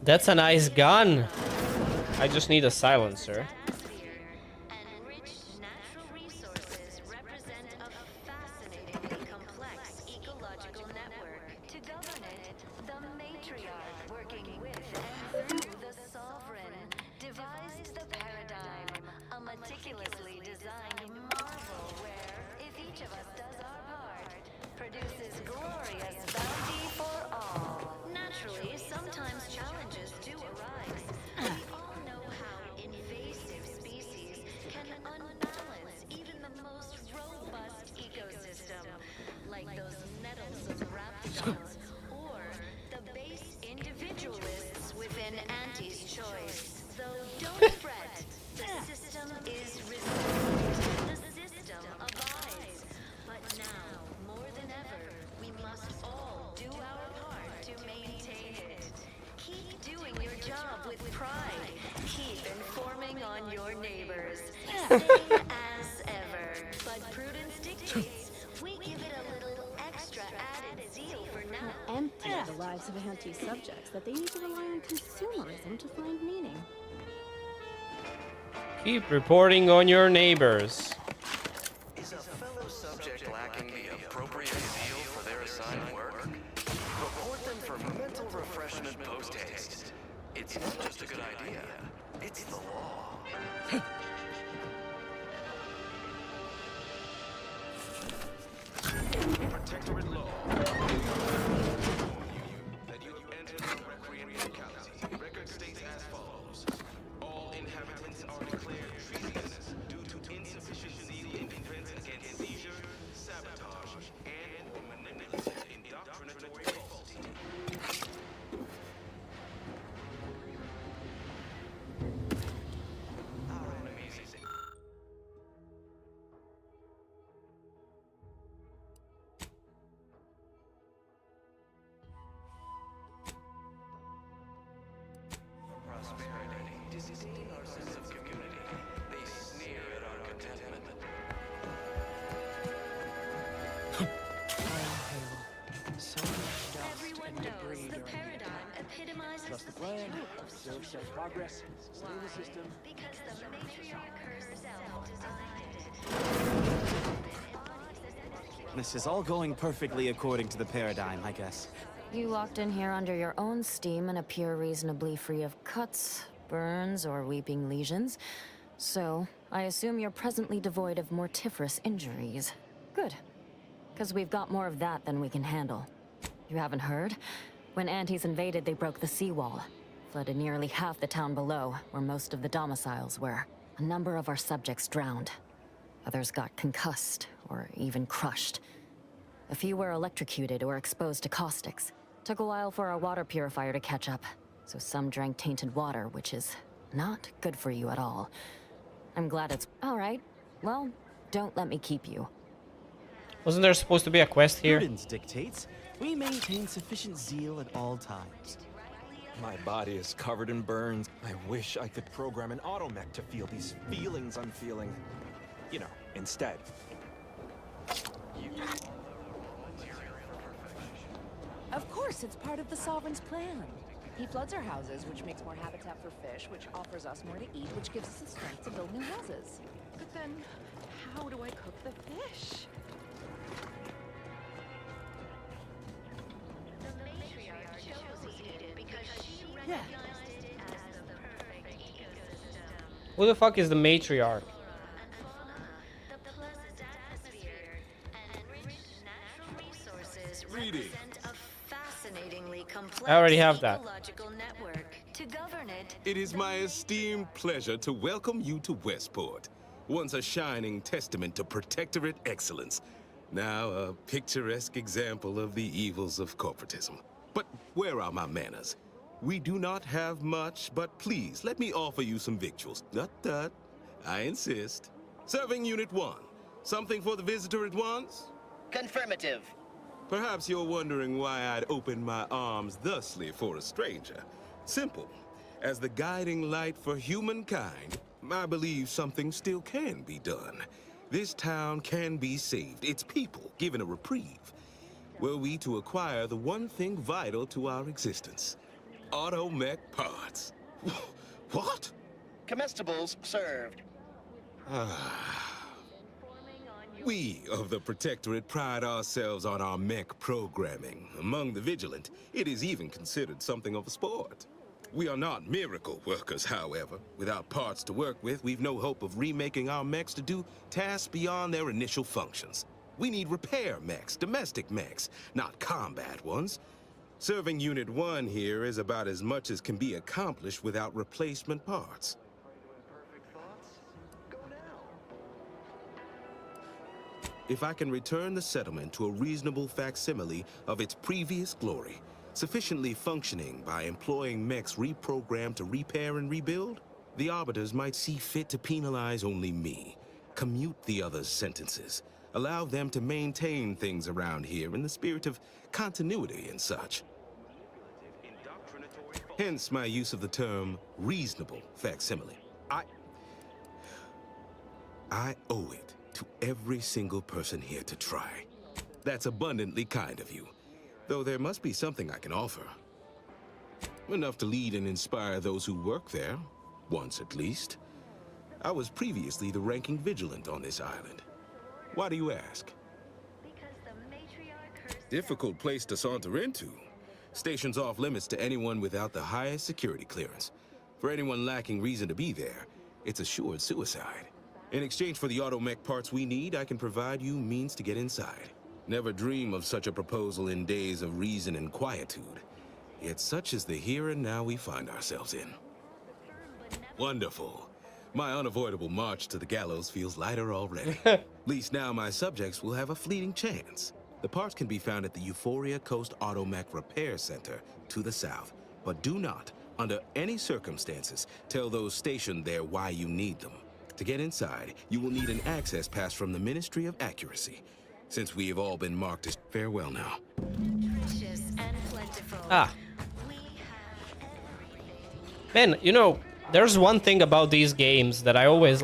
That's a nice gun. I just need a silencer. Enriched natural resources represent a fascinatingly complex ecological network. To govern it, the matriarch, working with and through the sovereign, devised the paradigm, a meticulously designed marvel where, if each of us does our part, produces glorious bounty for all. Naturally, sometimes challenges do arise. We all know how invasive species can unbalance even the most robust ecosystem, like those nettlesome raptidons, or the base individualists within Auntie's choice. Though don't fret, the system is resilient. The system abides. But now, more than ever, we must all do our part to maintain it. Keep doing your job with pride. Keep informing on your neighbors. Same as ever. But prudence dictates we give it a little extra added zeal for now. How empty are the lives of Auntie's subjects that they need to rely on consumerism to find meaning. Keep reporting on your neighbors. Is a fellow subject lacking the appropriate zeal for their assigned work? Report them for mental refreshment post-haste. It's not just a good idea, it's the law. Protectorate law. That you enter the recreant locality. Record states as follows. All inhabitants are declared treasonous due to insufficient zeal in defense against seizure, sabotage, and/or manipulative indoctrinatory falsity. Our enemies. Prosperity, disdain our sense of community. They sneer at our contentment. Everyone knows the paradigm epitomizes Trust the the plan, future of observe self-progress, sustain the system. because the matriarch herself designed it. Embodies This is all going perfectly according to the paradigm, I guess. You locked in here under your own steam and appear reasonably free of cuts, burns, or weeping lesions. So, I assume you're presently devoid of mortiferous injuries. Good. Because we've got more of that than we can handle. You haven't heard? When Antes invaded, they broke the seawall. Flooded nearly half the town below, where most of the domiciles were. A number of our subjects drowned. Others got concussed, or even crushed. A few were electrocuted or exposed to caustics. Took a while for our water purifier to catch up, so some drank tainted water, which is not good for you at all. I'm glad it's... Alright, well, don't let me keep you. Wasn't there supposed to be a quest here? Prudence dictates we maintain sufficient zeal at all times. My body is covered in burns. I wish I could program an automech to feel these feelings I'm feeling. You know, instead. Of course, it's part of the Sovereign's plan. He floods our houses, which makes more habitat for fish, which offers us more to eat, which gives us the strength to build new houses. But then, how do I cook the fish? The matriarch chose Eden because she recognized it as the perfect ecosystem. Who the fuck is the matriarch? The pleasant atmosphere and enriched natural resources Reading. represent a fascinatingly complex I already have that. ecological network. To govern it, It is my esteemed pleasure to welcome you to Westport, once a shining testament to protectorate excellence. Now a picturesque example of the evils of corporatism. But where are my manners? We do not have much, but please let me offer you some victuals. Tut. I insist. Serving Unit 1. Something for the visitor at once? Confirmative. Perhaps you're wondering why I'd open my arms thusly for a stranger. Simple. As the guiding light for humankind, I believe something still can be done. This town can be saved, its people given a reprieve. Were we to acquire the one thing vital to our existence, automech parts. What? Comestibles served. We of the Protectorate pride ourselves on our mech programming. Among the vigilant, it is even considered something of a sport. We are not miracle workers, however. Without parts to work with, we've no hope of remaking our mechs to do tasks beyond their initial functions. We need repair mechs, domestic mechs, not combat ones. Serving Unit 1 here is about as much as can be accomplished without replacement parts. If I can return the settlement to a reasonable facsimile of its previous glory, sufficiently functioning by employing mechs reprogrammed to repair and rebuild, the Arbiters might see fit to penalize only me, commute the others' sentences, allow them to maintain things around here in the spirit of continuity and such. Hence my use of the term reasonable facsimile. I owe it to every single person here to try. That's abundantly kind of you, though there must be something I can offer. Enough to lead and inspire those who work there, once at least. I was previously the ranking vigilant on this island. Why do you ask? Difficult place to saunter into. Station's off limits to anyone without the highest security clearance. For anyone lacking reason to be there, it's assured suicide. In exchange for the automech parts we need, I can provide you means to get inside. Never dream of such a proposal in days of reason and quietude. Yet such is the here and now we find ourselves in. Wonderful. My unavoidable march to the gallows feels lighter already. At least now my subjects will have a fleeting chance. The parts can be found at the Euphoria Coast Automech Repair Center to the south. But do not, under any circumstances, tell those stationed there why you need them. To get inside, you will need an access pass from the Ministry of Accuracy. Since we have all been marked as farewell now. precious and plentiful. Man, you know, there's one thing about these games that I always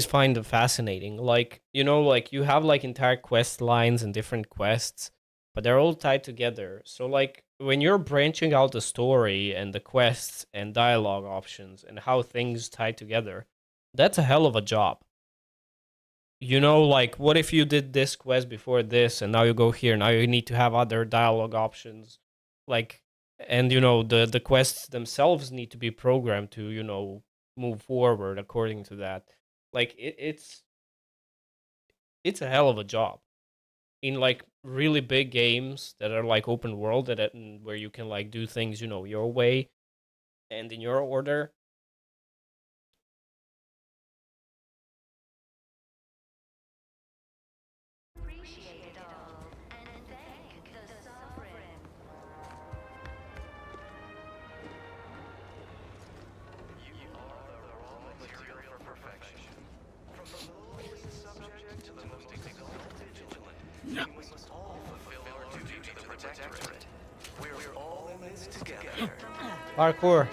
find fascinating. Like, you know, like you have like entire quest lines and different quests, but they're all tied together. So like when you're branching out the story and the quests and dialogue options and how things tie together, that's a hell of a job. you know, like, what if you did this quest before this, and now you go here, now you need to have other dialogue options, like, and, you know, the quests themselves need to be programmed to, you know, move forward according to that. Like, it's a hell of a job. In, like, really big games that are, like, open world, where you can, like, do things, you know, your way and in your order. Parkour.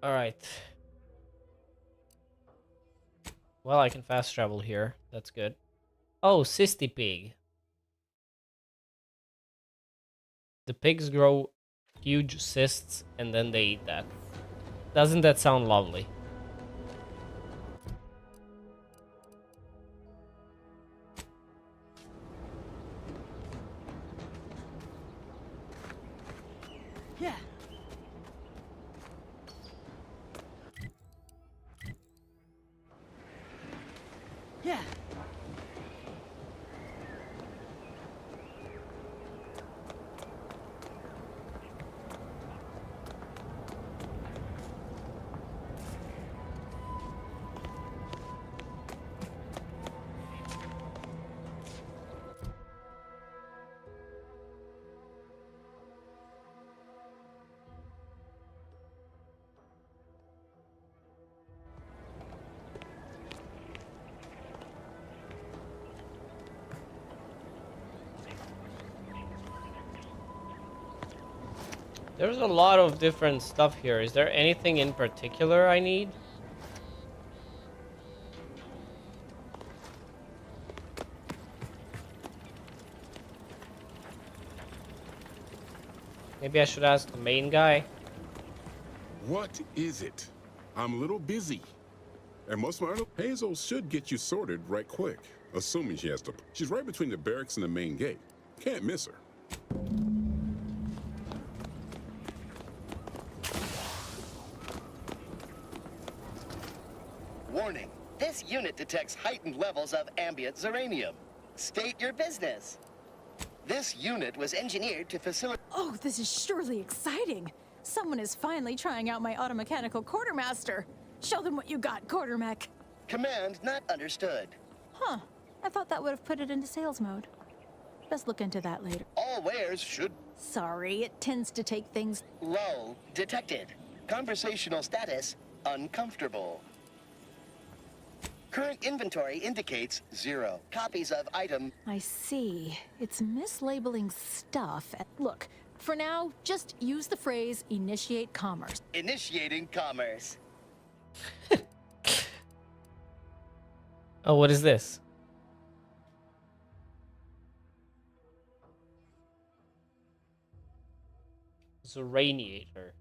All right. Well, I can fast travel here. That's good. Oh, cysty pig. The pigs grow huge cysts and then they eat that. Doesn't that sound lovely? Yeah. Yeah. There's a lot of different stuff here. Is there anything in particular I need? Maybe I should ask the main guy. What is it? I'm a little busy. And most of my other Hazel should get you sorted right quick, assuming she has to. She's right between the barracks and the main gate. Can't miss her. Warning. This unit detects heightened levels of ambient zeranium. State your business. This unit was engineered to facilitate... Oh, this is surely exciting. Someone is finally trying out my automechanical quartermaster. Show them what you got, Quartermech. Command not understood. Huh. I thought that would have put it into sales mode. Let's look into that later. All wares should... Sorry, it tends to take things... Lull detected. Conversational status uncomfortable. Current inventory indicates 0 copies of item. I see. It's mislabeling stuff. Look, for now, just use the phrase initiate commerce. Initiating commerce. Oh, what is this? Zeraniator.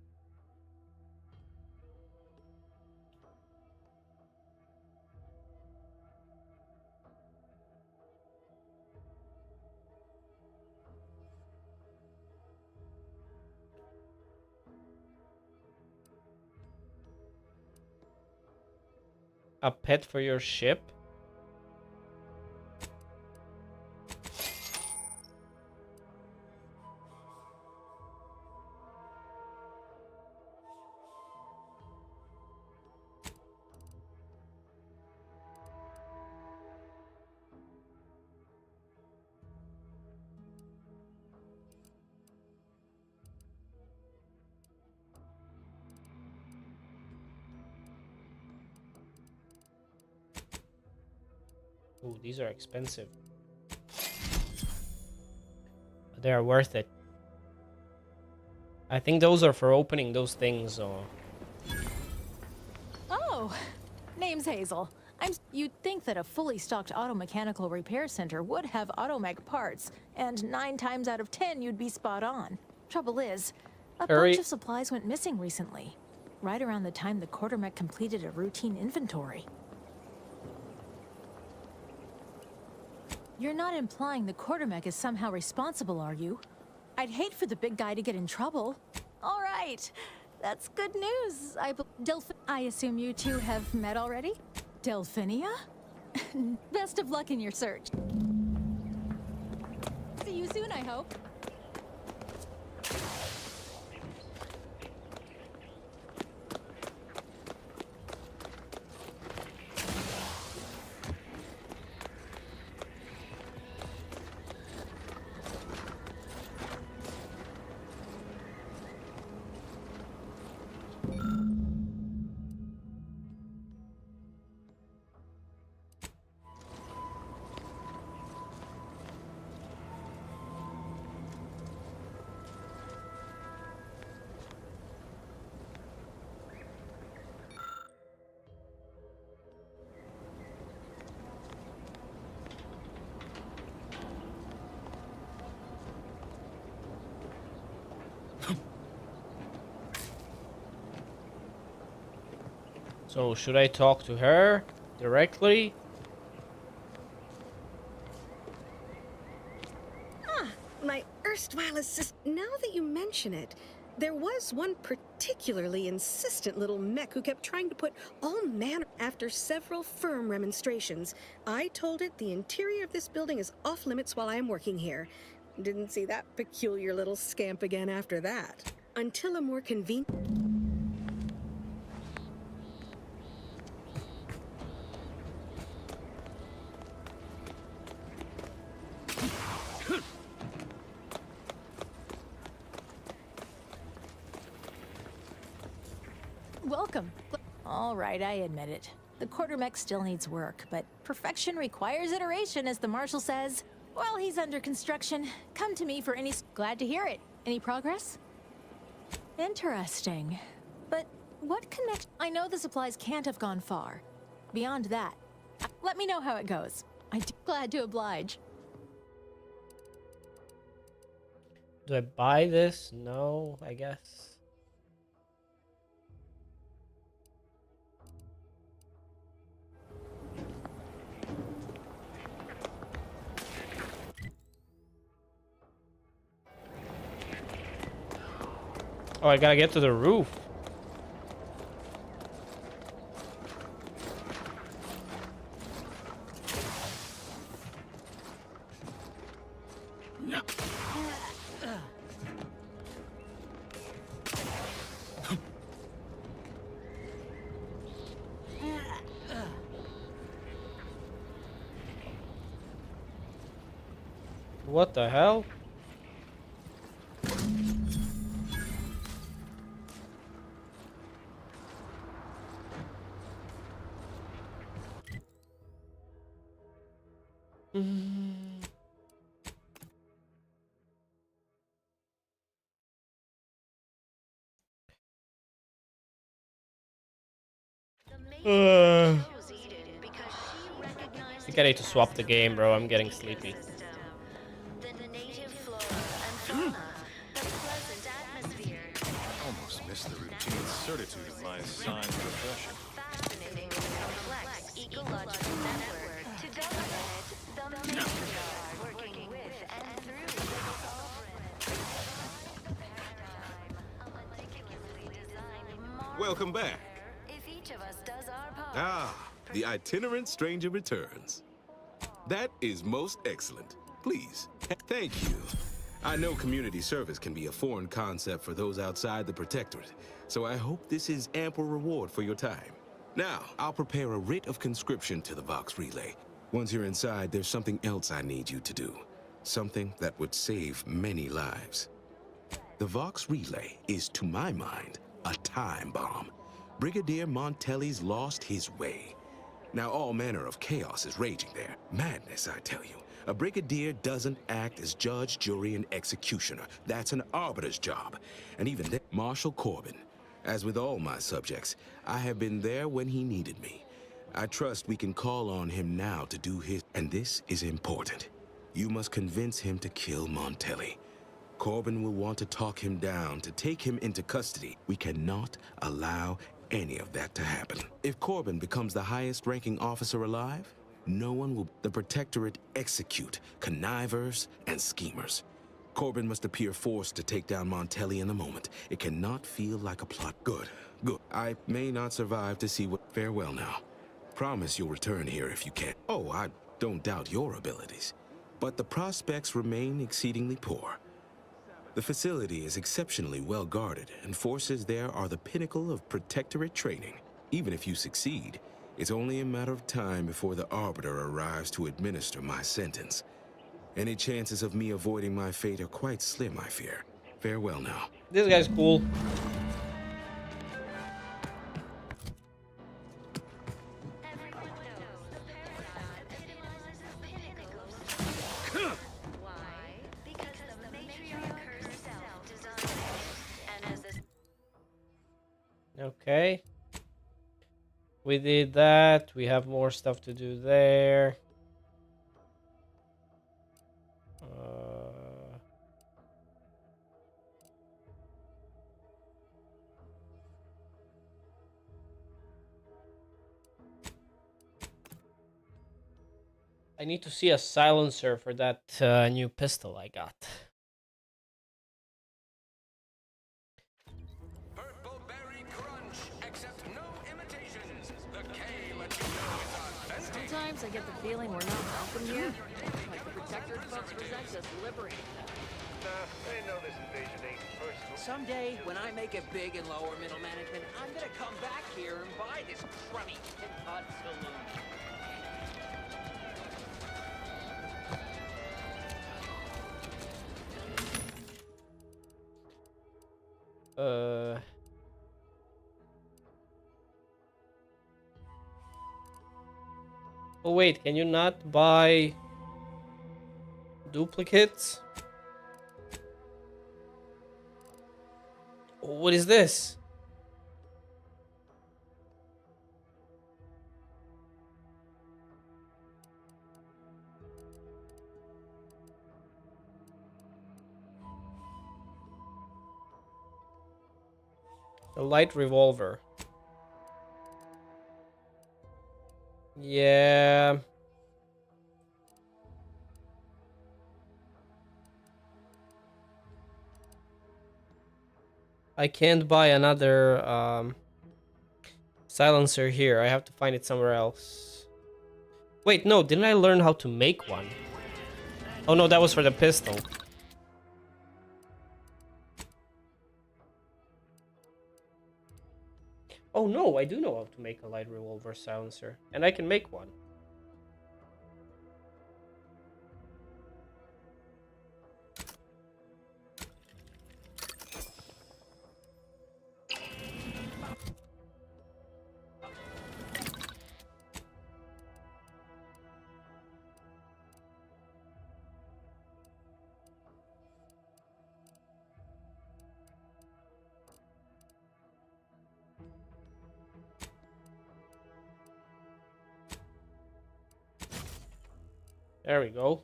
A pet for your ship? Ooh, these are expensive. But they are worth it. I think those are for opening those things. Oh, name's Hazel. You'd think that a fully stocked auto-mechanical repair center would have automech parts, and 9 times out of 10 you'd be spot on. Trouble is, A bunch of supplies went missing recently, right around the time the quartermech completed a routine inventory. You're not implying the quartermech is somehow responsible, are you? I'd hate for the big guy to get in trouble. All right, that's good news. I assume you two have met already? Delphinia? Best of luck in your search. See you soon, I hope. So, should I talk to her directly? My erstwhile assist. Now that you mention it, there was one particularly insistent little mech who kept trying to put all manner. After several firm remonstrations, I told it the interior of this building is off limits while I am working here. Didn't see that peculiar little scamp again after that. Until a more convenient... Welcome. All right, I admit it. The quartermech still needs work, but perfection requires iteration, as the marshal says. While he's under construction, come to me for any... Glad to hear it. Any progress? Interesting. But what connection... I know the supplies can't have gone far. Beyond that, let me know how it goes. Glad to oblige. Do I buy this? No, I guess. Oh, I gotta get to the roof. What the hell? I think I need to swap the game, bro. I'm getting sleepy. Almost missed the routine certitude of my assigned profession. Fascinating, complex ecological network to dominate the matriarch, working with and through the sovereign. Welcome back. If each of us does our part. Ah, the itinerant stranger returns. That is most excellent. Please, thank you. I know community service can be a foreign concept for those outside the Protectorate, so I hope this is ample reward for your time. Now, I'll prepare a writ of conscription to the Vox Relay. Once you're inside, there's something else I need you to do. Something that would save many lives. The Vox Relay is, to my mind, a time bomb. Brigadier Montelli's lost his way. Now all manner of chaos is raging there. Madness, I tell you. A brigadier doesn't act as judge, jury, and executioner. That's an arbiter's job. And even then, Marshal Corbin. As with all my subjects, I have been there when he needed me. I trust we can call on him now to do his... And this is important. You must convince him to kill Montelli. Corbin will want to talk him down to take him into custody. We cannot allow any of that to happen. If Corbin becomes the highest-ranking officer alive, no one will the Protectorate execute connivers and schemers. Corbin must appear forced to take down Montelli in the moment. It cannot feel like a plot. Good, good. I may not survive to see what... Farewell now. Promise you'll return here if you can. Oh, I don't doubt your abilities. But the prospects remain exceedingly poor. The facility is exceptionally well guarded, and forces there are the pinnacle of Protectorate training. Even if you succeed, it's only a matter of time before the Arbiter arrives to administer my sentence. Any chances of me avoiding my fate are quite slim, I fear. Farewell now. This guy's cool. Okay. We did that. We have more stuff to do there. I need to see a silencer for that new pistol I got. Sometimes I get the feeling we're not welcome here. Like the Protectorate folks resent us liberating them. Nah, they know this invasion ain't personal. Someday, when I make it big in lower middle management, I'm gonna come back here and buy this crummy Tin Pot Saloon. Oh wait, can you not buy duplicates? Oh, what is this? A light revolver. Yeah. I can't buy another silencer here. I have to find it somewhere else. Wait, no, didn't I learn how to make one? Oh no, that was for the pistol. Oh no, I do know how to make a light revolver silencer, and I can make one. There we go.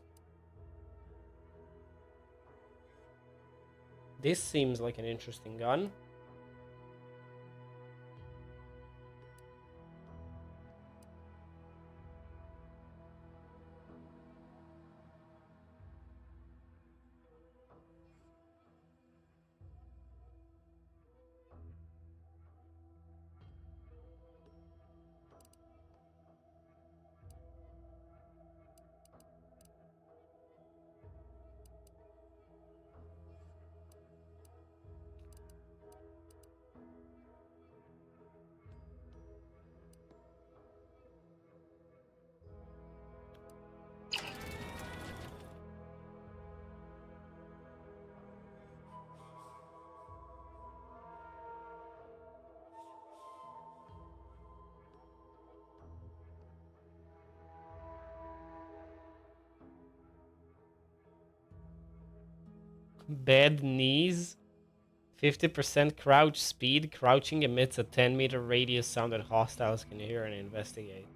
This seems like an interesting gun. Bad knees. 50% crouch speed. Crouching emits a 10-meter radius sound that hostiles can hear and investigate.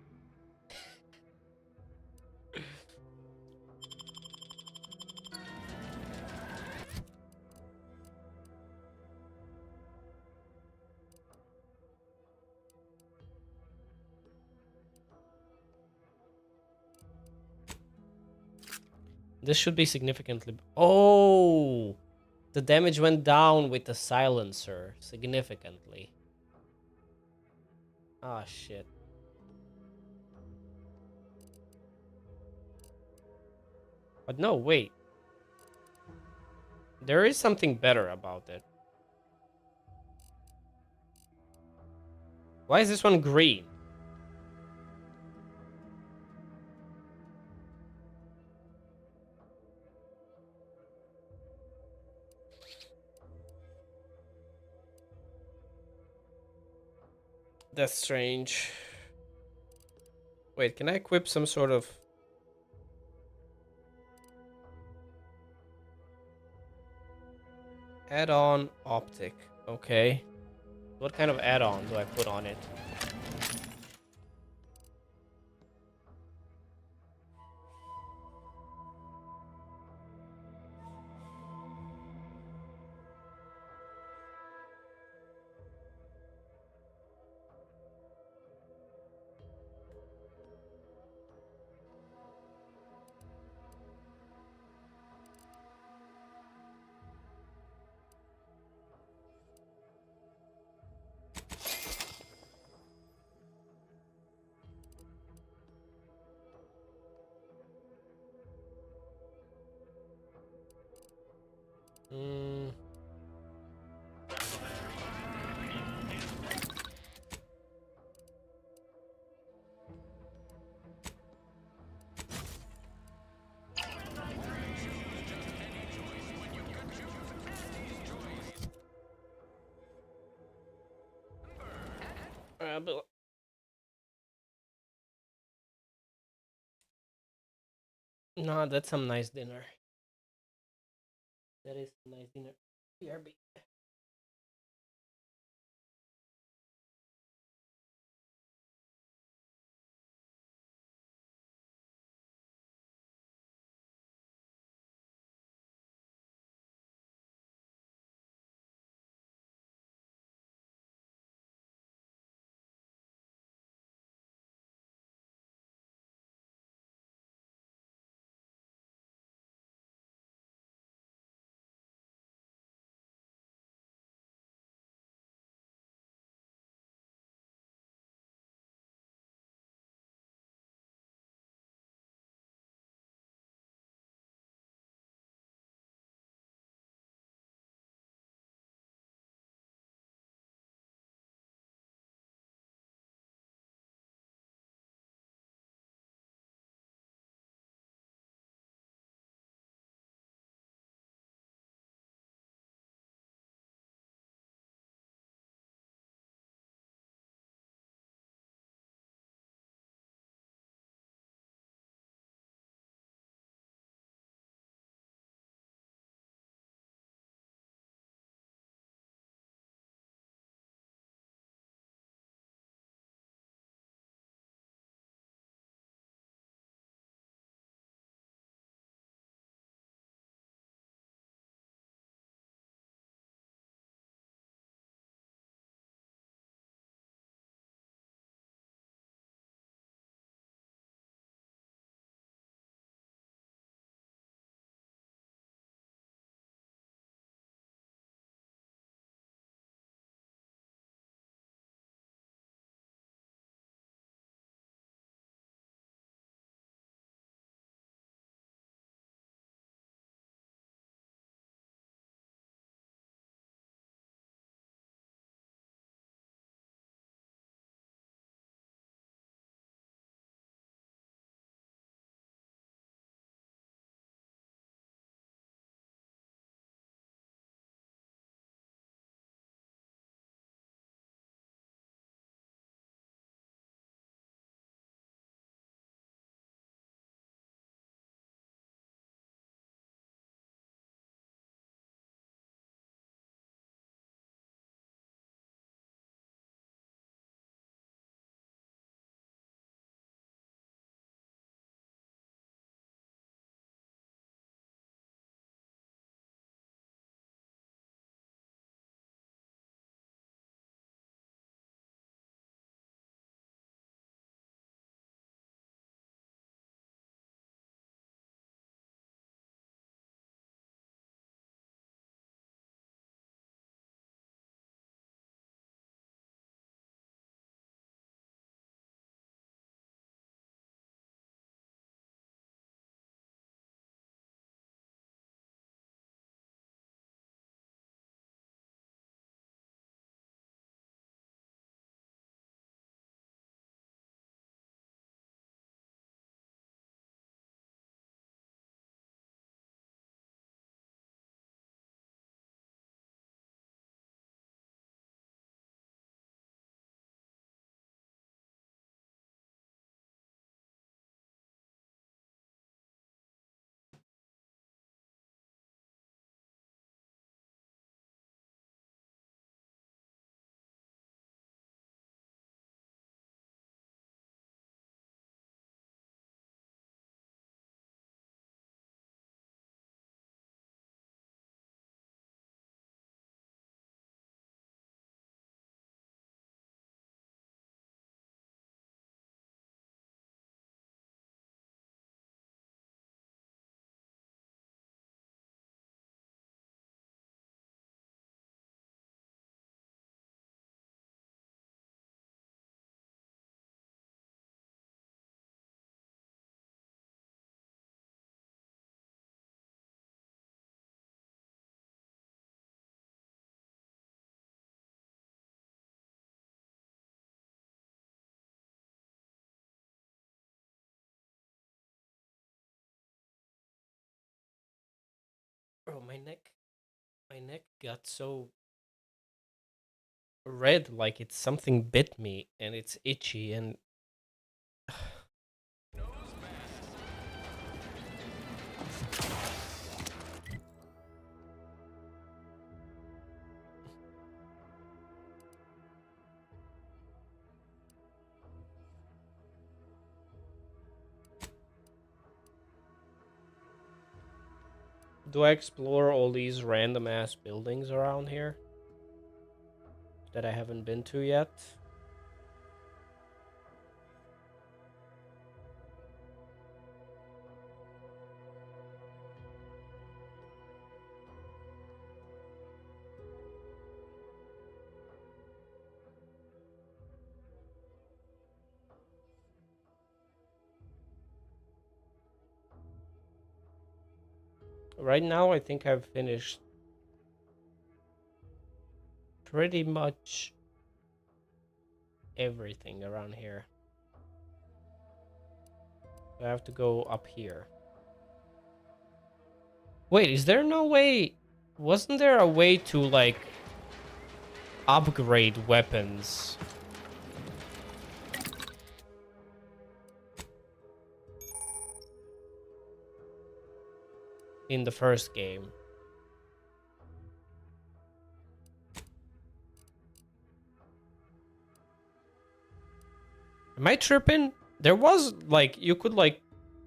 This should be significantly... Oh! The damage went down with the silencer. Significantly. Ah, shit. But no, wait. There is something better about it. Why is this one green? That's strange. Wait, can I equip some sort of... Add-on optic. Okay. What kind of add-on do I put on it? Hmm. But... Nah, that's some nice dinner. That is some nice dinner. BRB. Bro, my neck got so red, like it's something bit me, and it's itchy, and do I explore all these random ass buildings around here that I haven't been to yet? Right now, I think I've finished pretty much everything around here. I have to go up here. Wait, is there no way? Wasn't there a way to, like, upgrade weapons? In the first game. Am I tripping? There was, like, you could, like,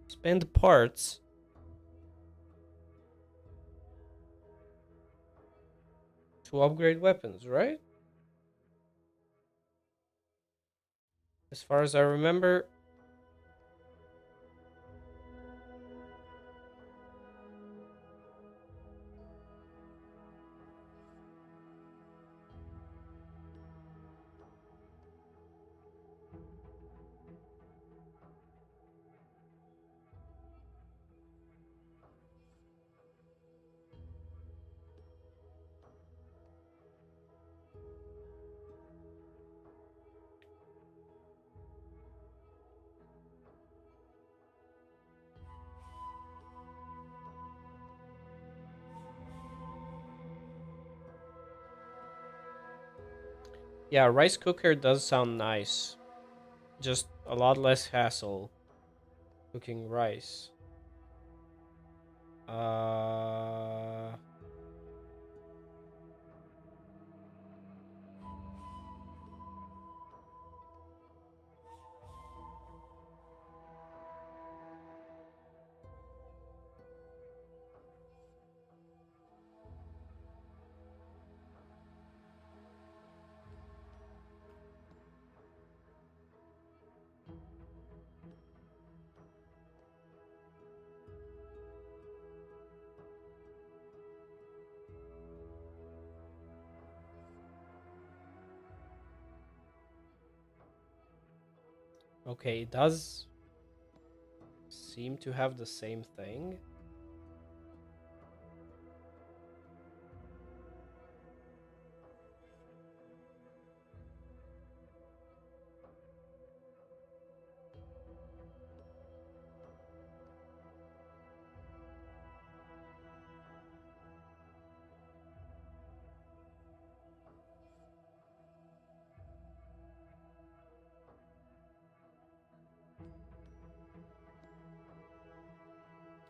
spend parts to upgrade weapons, right? As far as I remember. Yeah, rice cooker does sound nice. Just a lot less hassle cooking rice. Okay, it does seem to have the same thing.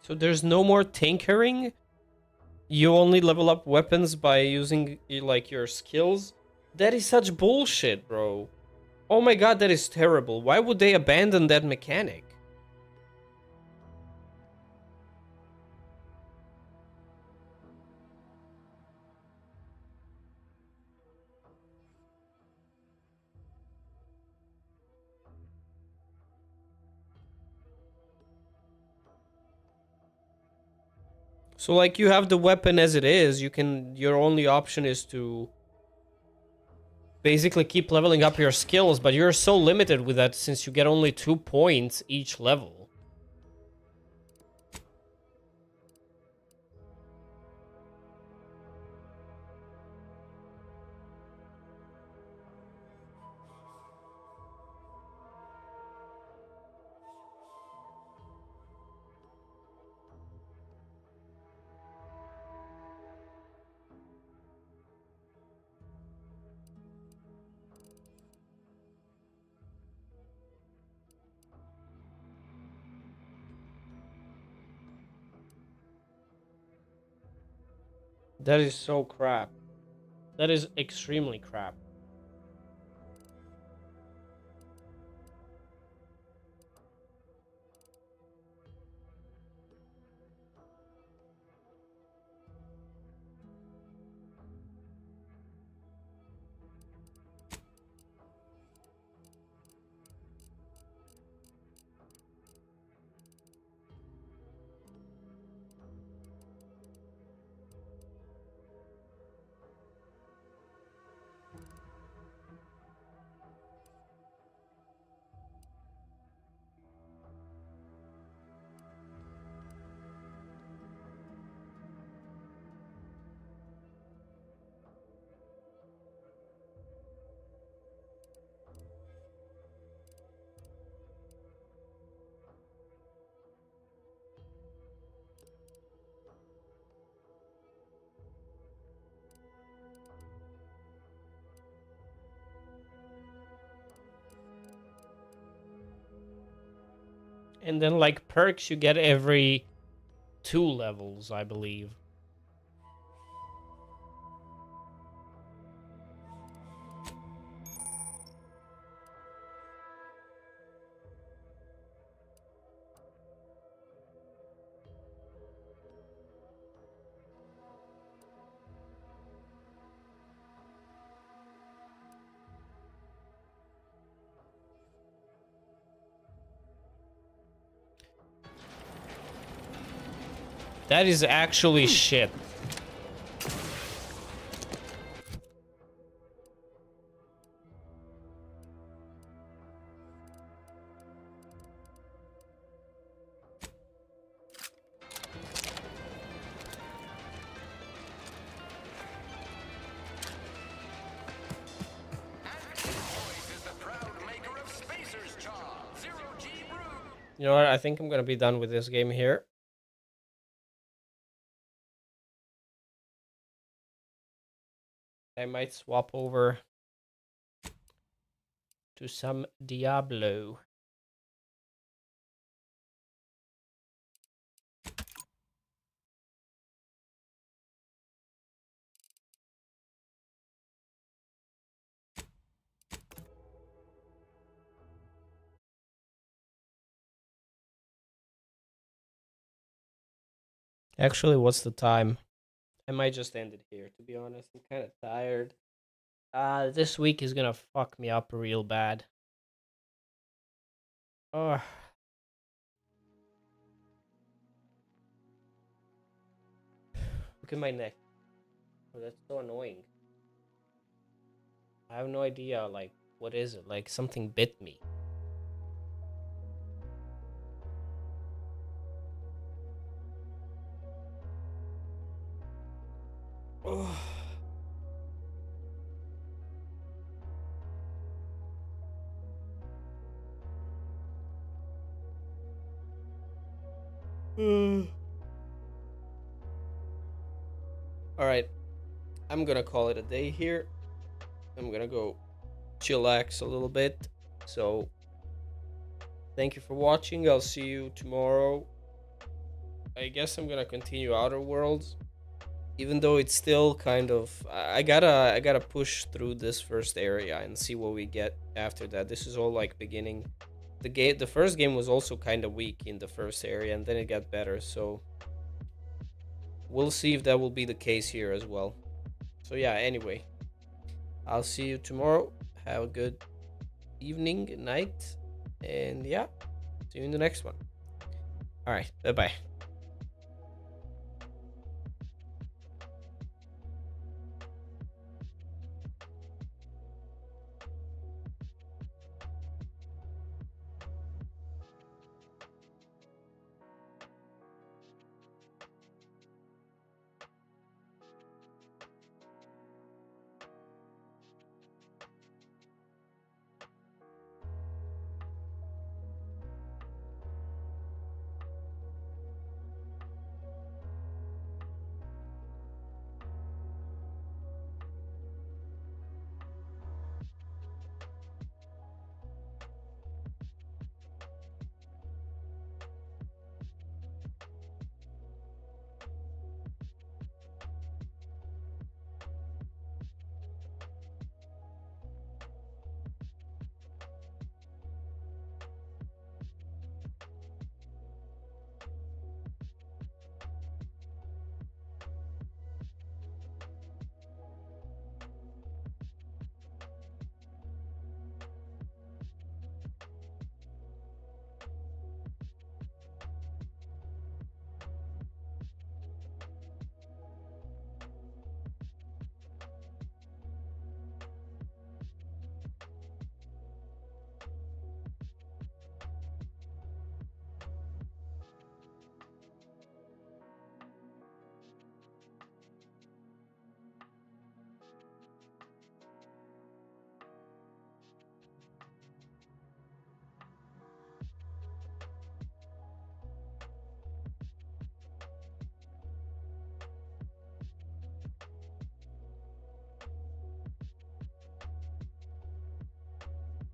So there's no more tinkering? You only level up weapons by using, like, your skills? That is such bullshit, bro. Oh my god, that is terrible. Why would they abandon that mechanic? So, like, you have the weapon as it is. Your only option is to basically keep leveling up your skills, but you're so limited with that since you get only 2 points each level. That is so crap. That is extremely crap. And then like perks you get every 2 levels, I believe. That is actually shit. You know what? I think I'm gonna be done with this game here. I might swap over to some Diablo. Actually, what's the time? I might just end it here, to be honest. I'm kind of tired. This week is gonna fuck me up real bad. Oh. Look at my neck. Oh, that's so annoying. I have no idea, like, what is it? Like, something bit me. Oh. Alright, I'm gonna call it a day here. I'm gonna go chillax a little bit. So, thank you for watching. I'll see you tomorrow. I guess I'm gonna continue Outer Worlds, even though it's still kind of... I gotta push through this first area and see what we get after that. This is all like beginning. The first game was also kind of weak in the first area, and then it got better. So we'll see if that will be the case here as well. So yeah, anyway, I'll see you tomorrow. Have a good evening, night, and yeah, see you in the next one. All right, bye-bye.